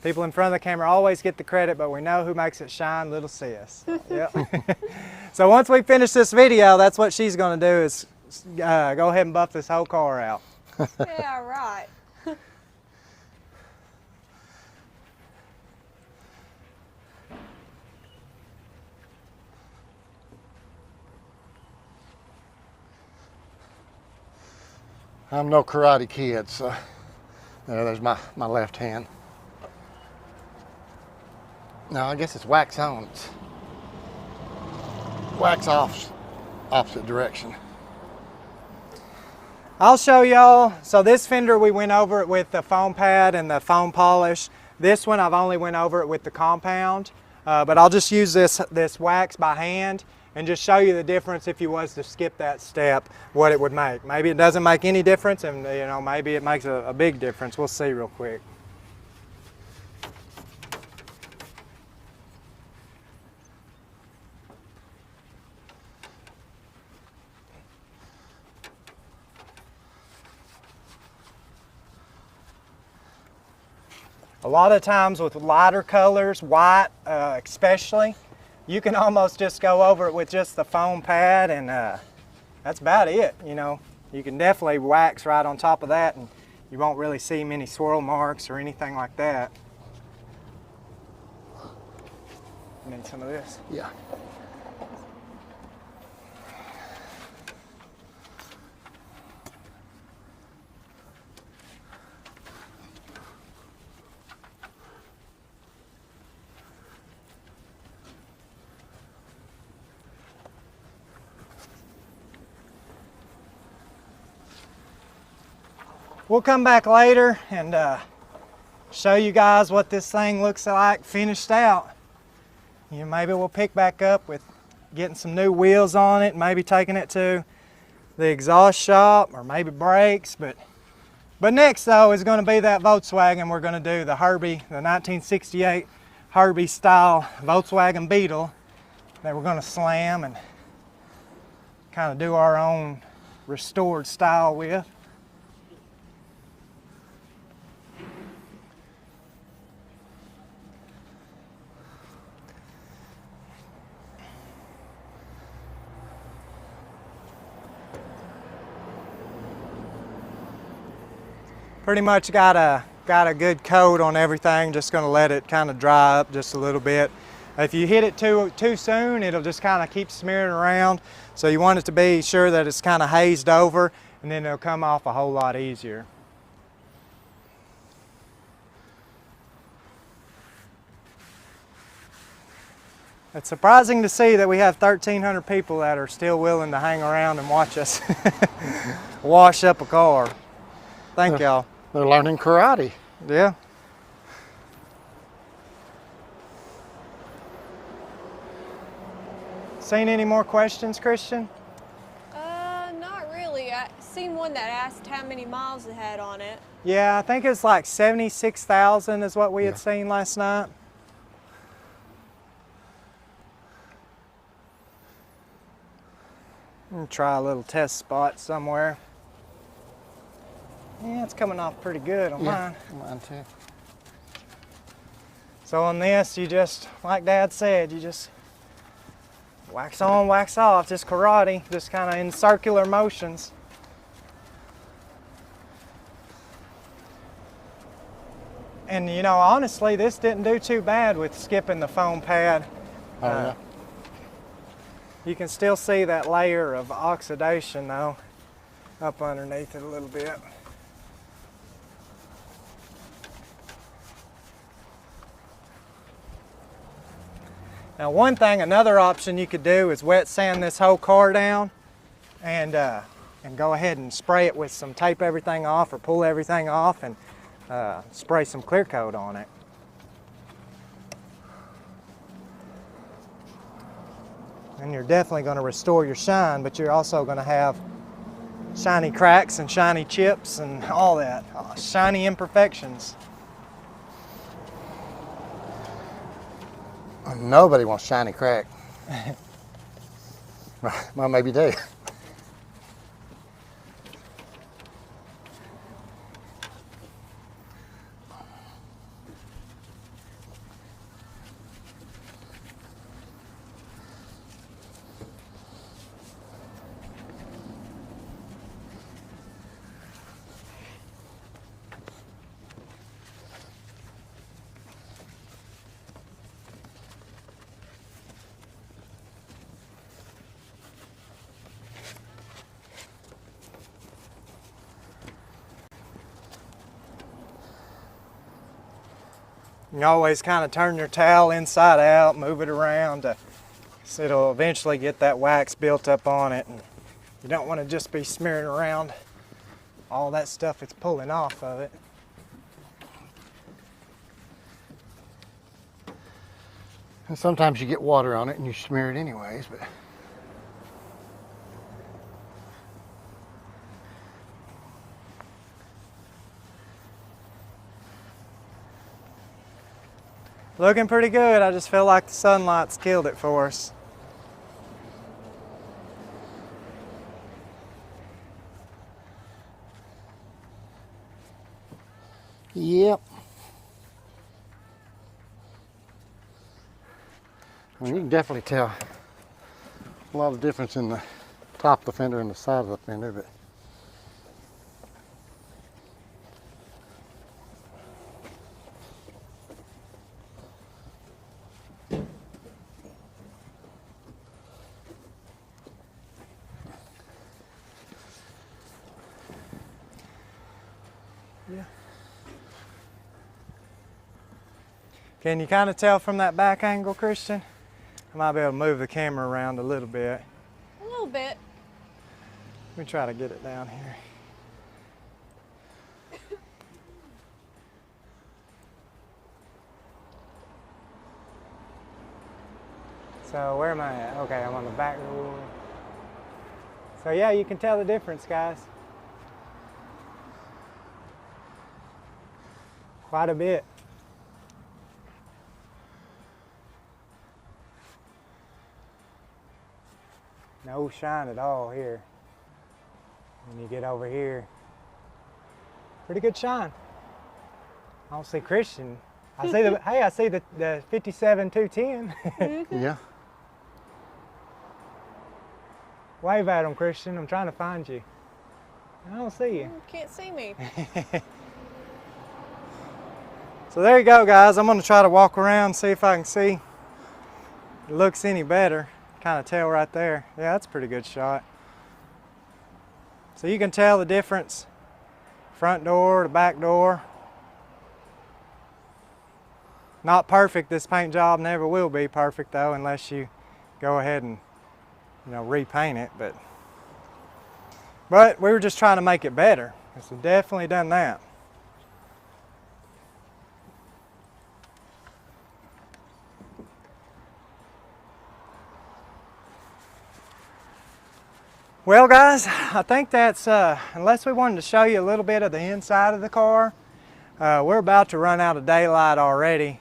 people in front of the camera always get the credit, but we know who makes it shine, little sis. Yep. So once we finish this video, that's what she's going to do, is go ahead and buff this whole car out. Yeah, right. I'm no karate kid, so there's my left hand. No, I guess it's wax on. It's wax off, opposite direction. I'll show y'all. So this fender, we went over it with the foam pad and the foam polish. This one, I've only went over it with the compound, but I'll just use this wax by hand and just show you the difference if you was to skip that step, what it would make. Maybe it doesn't make any difference, and you know, maybe it makes a big difference. We'll see real quick. A lot of times with lighter colors, white especially, you can almost just go over it with just the foam pad, and that's about it. You know, you can definitely wax right on top of that, and you won't really see many swirl marks or anything like that. You need some of this? Yeah. We'll come back later and show you guys what this thing looks like finished out. You know, maybe we'll pick back up with getting some new wheels on it, maybe taking it to the exhaust shop or maybe brakes. But next though is going to be that Volkswagen. We're going to do the Herbie, the 1968 Herbie style Volkswagen Beetle that we're going to slam and kind of do our own restored style with. Pretty much got a good coat on everything. Just going to let it kind of dry up just a little bit. If you hit it too soon, it'll just kind of keep smearing around. So you want it to be sure that it's kind of hazed over, and then it'll come off a whole lot easier. It's surprising to see that we have 1,300 people that are still willing to hang around and watch us wash up a car. Thank y'all. They're learning karate. Yeah. Seen any more questions, Christian? Not really. I seen one that asked how many miles it had on it. Yeah, I think it's like 76,000 is what we Yeah. had seen last night. I'm gonna try a little test spot somewhere. Yeah, it's coming off pretty good on mine. Mine too. So on this, you just, like Dad said, you just wax on, wax off, just karate, just kind of in circular motions. And you know, honestly, this didn't do too bad with skipping the foam pad. Oh, yeah. You can still see that layer of oxidation though, up underneath it a little bit. Now one thing, another option you could do is wet sand this whole car down and go ahead and spray it with some tape everything off or pull everything off and spray some clear coat on it. And you're definitely going to restore your shine, but you're also going to have shiny cracks and shiny chips and all that, shiny imperfections. Nobody wants shiny crack. Well, maybe they. You always kind of turn your towel inside out, move it around, so it'll eventually get that wax built up on it. And you don't want to just be smearing around all that stuff it's pulling off of it. And sometimes you get water on it and you smear it anyways, but Looking pretty good. I just feel like the sunlight's killed it for us. yep. I mean, you can definitely tell a lot of difference in the top of the fender and the side of the fender, but Yeah. Can you kind of tell from that back angle, Christian? I might be able to move the camera around a little bit. A little bit. Let me try to get it down here. So where am I at? Okay, I'm on the back door. So yeah, you can tell the difference, guys. Quite a bit. No shine at all here. When you get over here, pretty good shine. I don't see Christian. I see the hey, I see the 57 210. yeah. Wave at him, Christian. I'm trying to find you. I don't see you. You can't see me. So there you go, guys. I'm going to try to walk around, see if I can see if it looks any better. Kind of tell right there. Yeah, that's a pretty good shot. So you can tell the difference. Front door to back door. Not perfect. This paint job never will be perfect though, unless you go ahead and, you know, repaint it. But we were just trying to make it better. So we've definitely done that. Well guys, I think that's, unless we wanted to show you a little bit of the inside of the car, we're about to run out of daylight already.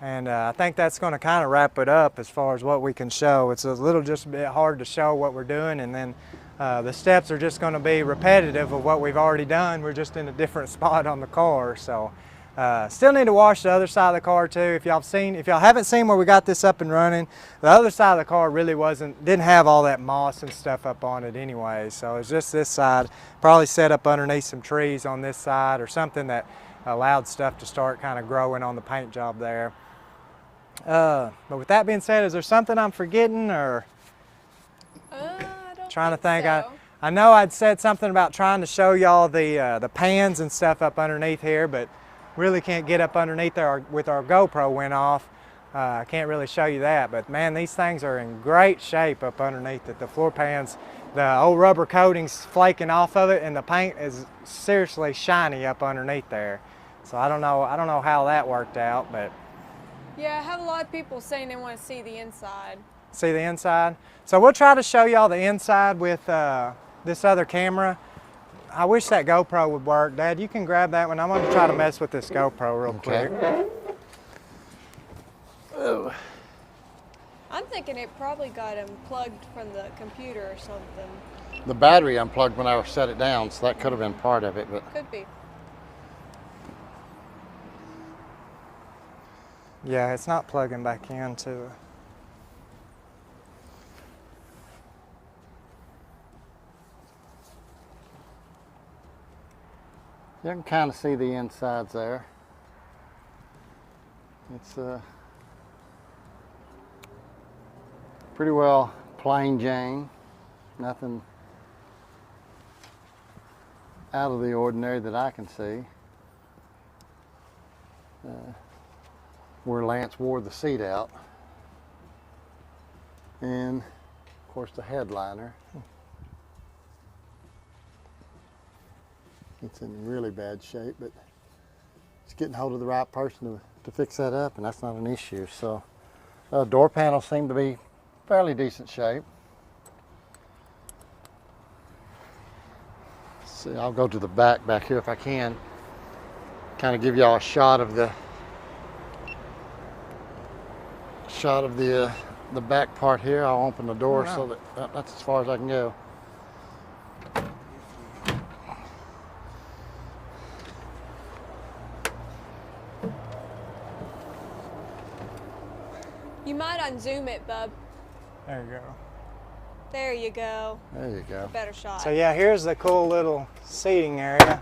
And I think that's going to kind of wrap it up as far as what we can show. It's just a bit hard to show what we're doing, and then the steps are just going to be repetitive of what we've already done. We're just in a different spot on the car. So still need to wash the other side of the car too. If y'all haven't seen where we got this up and running, the other side of the car really didn't have all that moss and stuff up on it anyway. So it's just this side, probably set up underneath some trees on this side or something that allowed stuff to start kind of growing on the paint job there. But with that being said, is there something I'm forgetting, or I don't trying to think? so. I know I'd said something about trying to show y'all the pans and stuff up underneath here, but really can't get up underneath there with our GoPro went off. I can't really show you that, but man, these things are in great shape up underneath it. The floor pans, the old rubber coating's flaking off of it, and the paint is seriously shiny up underneath there. So I don't know how that worked out, but Yeah, I have a lot of people saying they want to see the inside. see the inside. So we'll try to show y'all the inside with this other camera. I wish that GoPro would work. Dad, you can grab that one. I'm going to try to mess with this GoPro real quick. Oh. I'm thinking it probably got unplugged from the computer or something. The battery unplugged when I set it down, so that could have been part of it. But Could be. Yeah, it's not plugging back into. you can kind of see the insides there. It's pretty well plain Jane. Nothing out of the ordinary that I can see. Where Lance wore the seat out. And of course the headliner. It's in really bad shape, but it's getting hold of the right person to fix that up, and that's not an issue. So door panels seem to be fairly decent shape. See, I'll go to the back here if I can. Kind of give y'all a shot of the back part here. I'll open the door so that's as far as I can go. You might unzoom it, bub. There you go. There you go. There you go. Better shot. So yeah, here's the cool little seating area.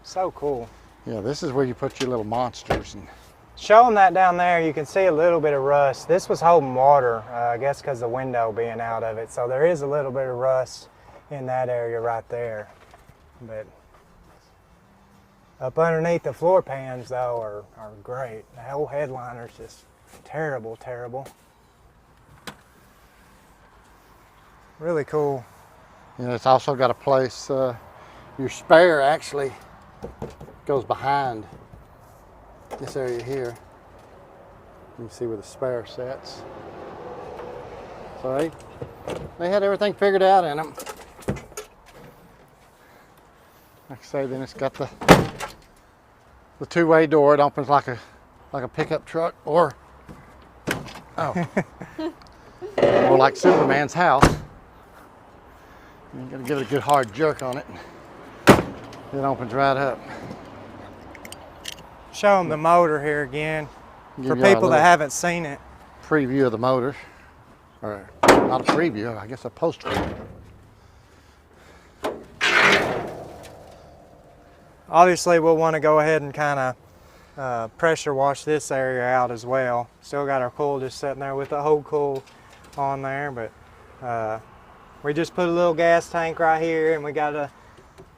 So cool. Yeah, this is where you put your little monsters. And Show them that down there. You can see a little bit of rust. This was holding water, I guess because the window being out of it. So there is a little bit of rust in that area right there. But up underneath the floor pans though are great. The whole headliner's just terrible, terrible. Really cool. you know, it's also got a place, your spare actually goes behind this area here. You can see where the spare sets. So they had everything figured out in them. Like I say, then it's got the two-way door. It opens like a pickup truck, or more like Superman's house. You gotta give it a good hard jerk on it. It opens right up. Show them the motor here again Give for y'all a people that little haven't seen it. preview of the motor, or not a preview, I guess a poster. Obviously, we'll want to go ahead and kind of pressure wash this area out as well. Still got our coil just sitting there with the whole coil on there, but we just put a little gas tank right here, and we got a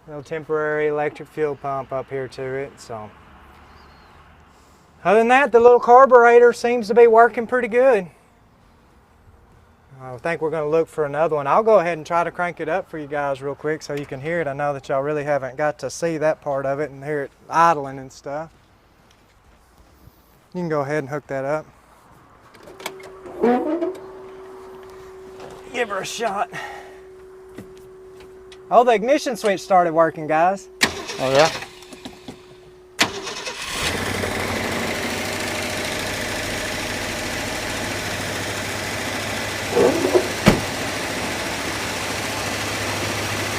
little temporary electric fuel pump up here to it. So Other than that, the little carburetor seems to be working pretty good. I think we're going to look for another one. I'll go ahead and try to crank it up for you guys real quick so you can hear it. I know that y'all really haven't got to see that part of it and hear it idling and stuff. You can go ahead and hook that up. Give her a shot. Oh, the ignition switch started working, guys. Oh yeah?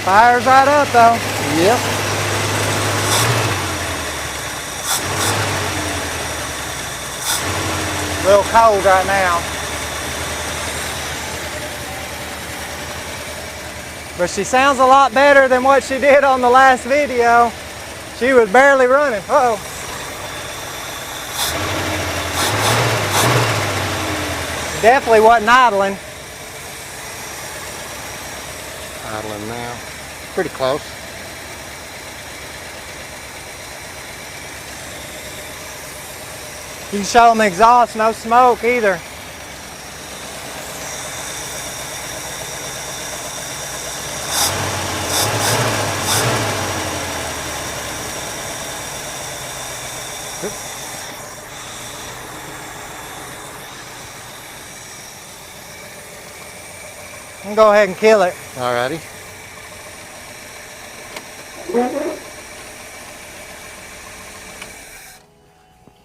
Fires right up though. Yep. A little cold right now. But she sounds a lot better than what she did on the last video. She was barely running. Uh-oh. Definitely wasn't idling. Idling now. Pretty close. You can show them the exhaust, no smoke either. I'm gonna go ahead and kill it. Alrighty.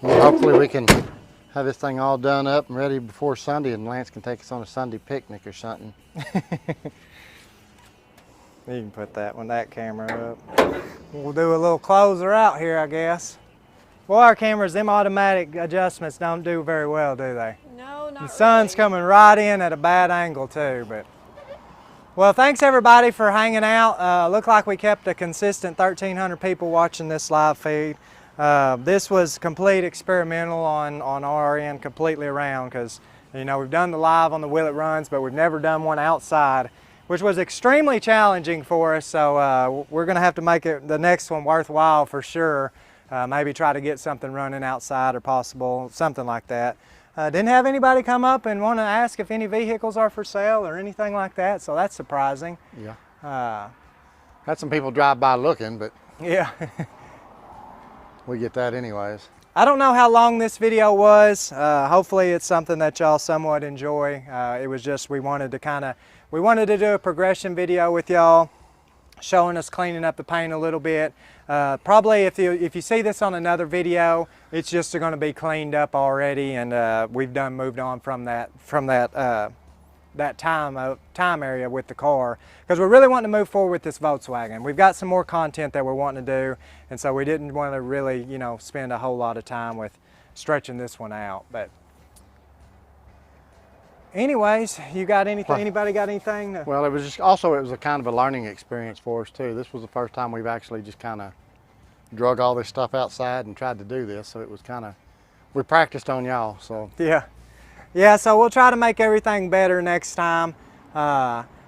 Well, hopefully we can have this thing all done up and ready before Sunday, and Lance can take us on a Sunday picnic or something. You can put that camera up. We'll do a little closer out here, I guess. Boy, our cameras, them automatic adjustments don't do very well, do they? No, not The sun's really. coming right in at a bad angle too, but. Well, thanks everybody for hanging out. Looked like we kept a consistent 1,300 people watching this live feed. This was complete experimental on our end, completely around, because you know we've done the live on the Will It Runs, but we've never done one outside, which was extremely challenging for us. So we're going to have to make it the next one worthwhile for sure. Maybe try to get something running outside or possible, something like that. Didn't have anybody come up and want to ask if any vehicles are for sale or anything like that, so that's surprising. Yeah. Had some people drive by looking, but Yeah. we get that anyways. I don't know how long this video was. Hopefully it's something that y'all somewhat enjoy. It was just we wanted to do a progression video with y'all, showing us cleaning up the paint a little bit. Probably if you see this on another video, it's just going to be cleaned up already, and we've moved on from that time area with the car, because we're really wanting to move forward with this Volkswagen. We've got some more content that we're wanting to do, and so we didn't want to really, you know, spend a whole lot of time with stretching this one out. But anyways, you got anything? Anybody got anything? Well, it was a kind of a learning experience for us too. This was the first time we've actually just kind of drug all this stuff outside and tried to do this, so it was kind of, we practiced on y'all, so. Yeah, so we'll try to make everything better next time.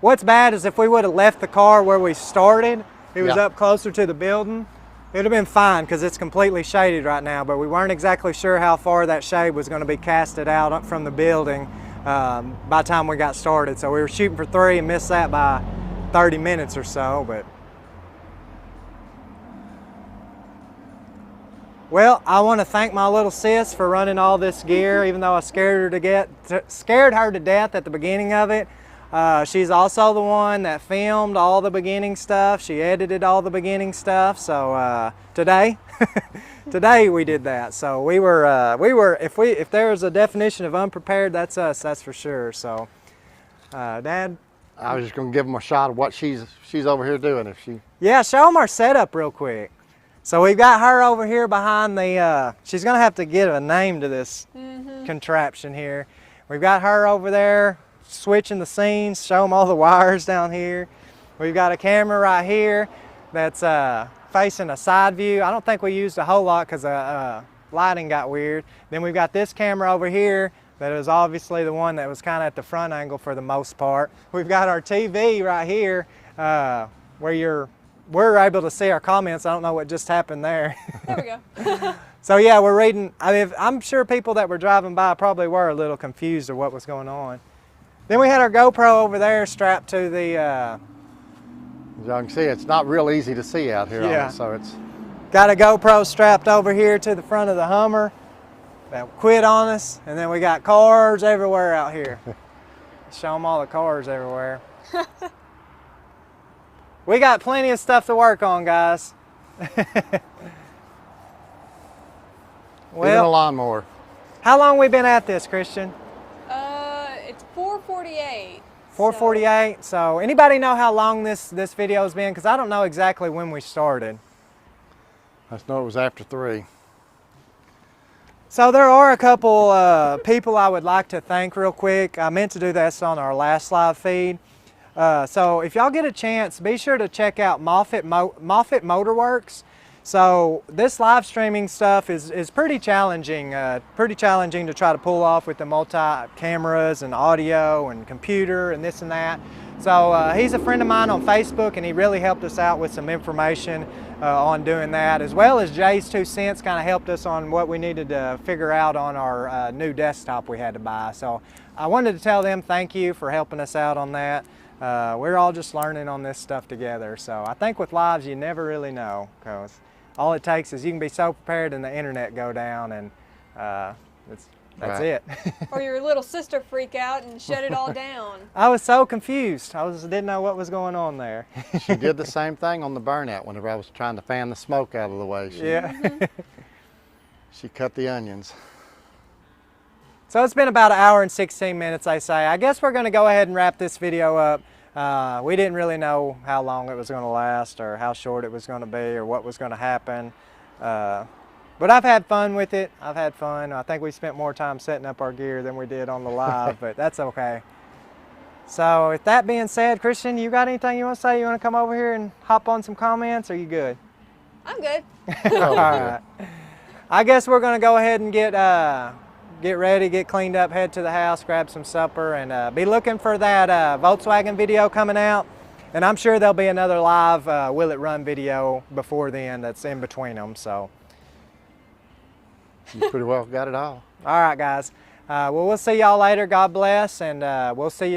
What's bad is if we would have left the car where we started, it was up closer to the building, it would have been fine because it's completely shaded right now, but we weren't exactly sure how far that shade was going to be casted out up from the building by the time we got started. So we were shooting for 3 and missed that by 30 minutes or so. But well, I want to thank my little sis for running all this gear, even though I scared her to death at the beginning of it. She's also the one that filmed all the beginning stuff. She edited all the beginning stuff. So today we did that. So we were if there's a definition of unprepared, that's us. That's for sure. So Dad, I was just gonna give them a shot of what she's over here doing. Yeah, show them our setup real quick. So we've got her over here behind the, she's gonna have to give a name to this contraption here. We've got her over there switching the scenes, show them all the wires down here. We've got a camera right here that's facing a side view. I don't think we used a whole lot because lighting got weird. Then we've got this camera over here that is obviously the one that was kind of at the front angle for the most part. We've got our TV right here where we're able to see our comments. I don't know what just happened there. There we go. So yeah, we're reading. I mean, I'm sure people that were driving by probably were a little confused of what was going on. Then we had our GoPro over there strapped to the. As y'all can see, it's not real easy to see out here Yeah. on it, so it's. Got a GoPro strapped over here to the front of the Hummer. That quit on us, and then we got cars everywhere out here. Show them all the cars everywhere. We got plenty of stuff to work on, guys. Even a lawnmower. How long we been at this, Christian? It's 4:48. 4:48. So anybody know how long this video's been? Because I don't know exactly when we started. I just know it was after 3. So there are a couple people I would like to thank real quick. I meant to do this on our last live feed. So if y'all get a chance, be sure to check out Moffett Motorworks. So this live streaming stuff is pretty challenging to try to pull off with the multi-cameras and audio and computer and this and that. So he's a friend of mine on Facebook, and he really helped us out with some information on doing that, as well as Jay's 2 cents kind of helped us on what we needed to figure out on our new desktop we had to buy. So I wanted to tell them thank you for helping us out on that. We're all just learning on this stuff together. So I think with lives, you never really know, because all it takes is you can be so prepared and the internet go down, and that's it. Or your little sister freak out and shut it all down. I was so confused. Didn't know what was going on there. She did the same thing on the burnout whenever I was trying to fan the smoke out of the way. She cut the onions. So it's been about 1 hour and 16 minutes, I say. I guess we're going to go ahead and wrap this video up. We didn't really know how long it was going to last, or how short it was going to be, or what was going to happen. But I've had fun with it. I've had fun. I think we spent more time setting up our gear than we did on the live, but that's okay. So with that being said, Christian, you got anything you want to say? You want to come over here and hop on some comments? Or are you good? I'm good. All right. I guess we're going to go ahead and get ready, get cleaned up, head to the house, grab some supper, and be looking for that Volkswagen video coming out. And I'm sure there'll be another live Will It Run video before then that's in between them. So. You pretty well got it all. All right, guys. Well, we'll see y'all later. God bless, and we'll see you.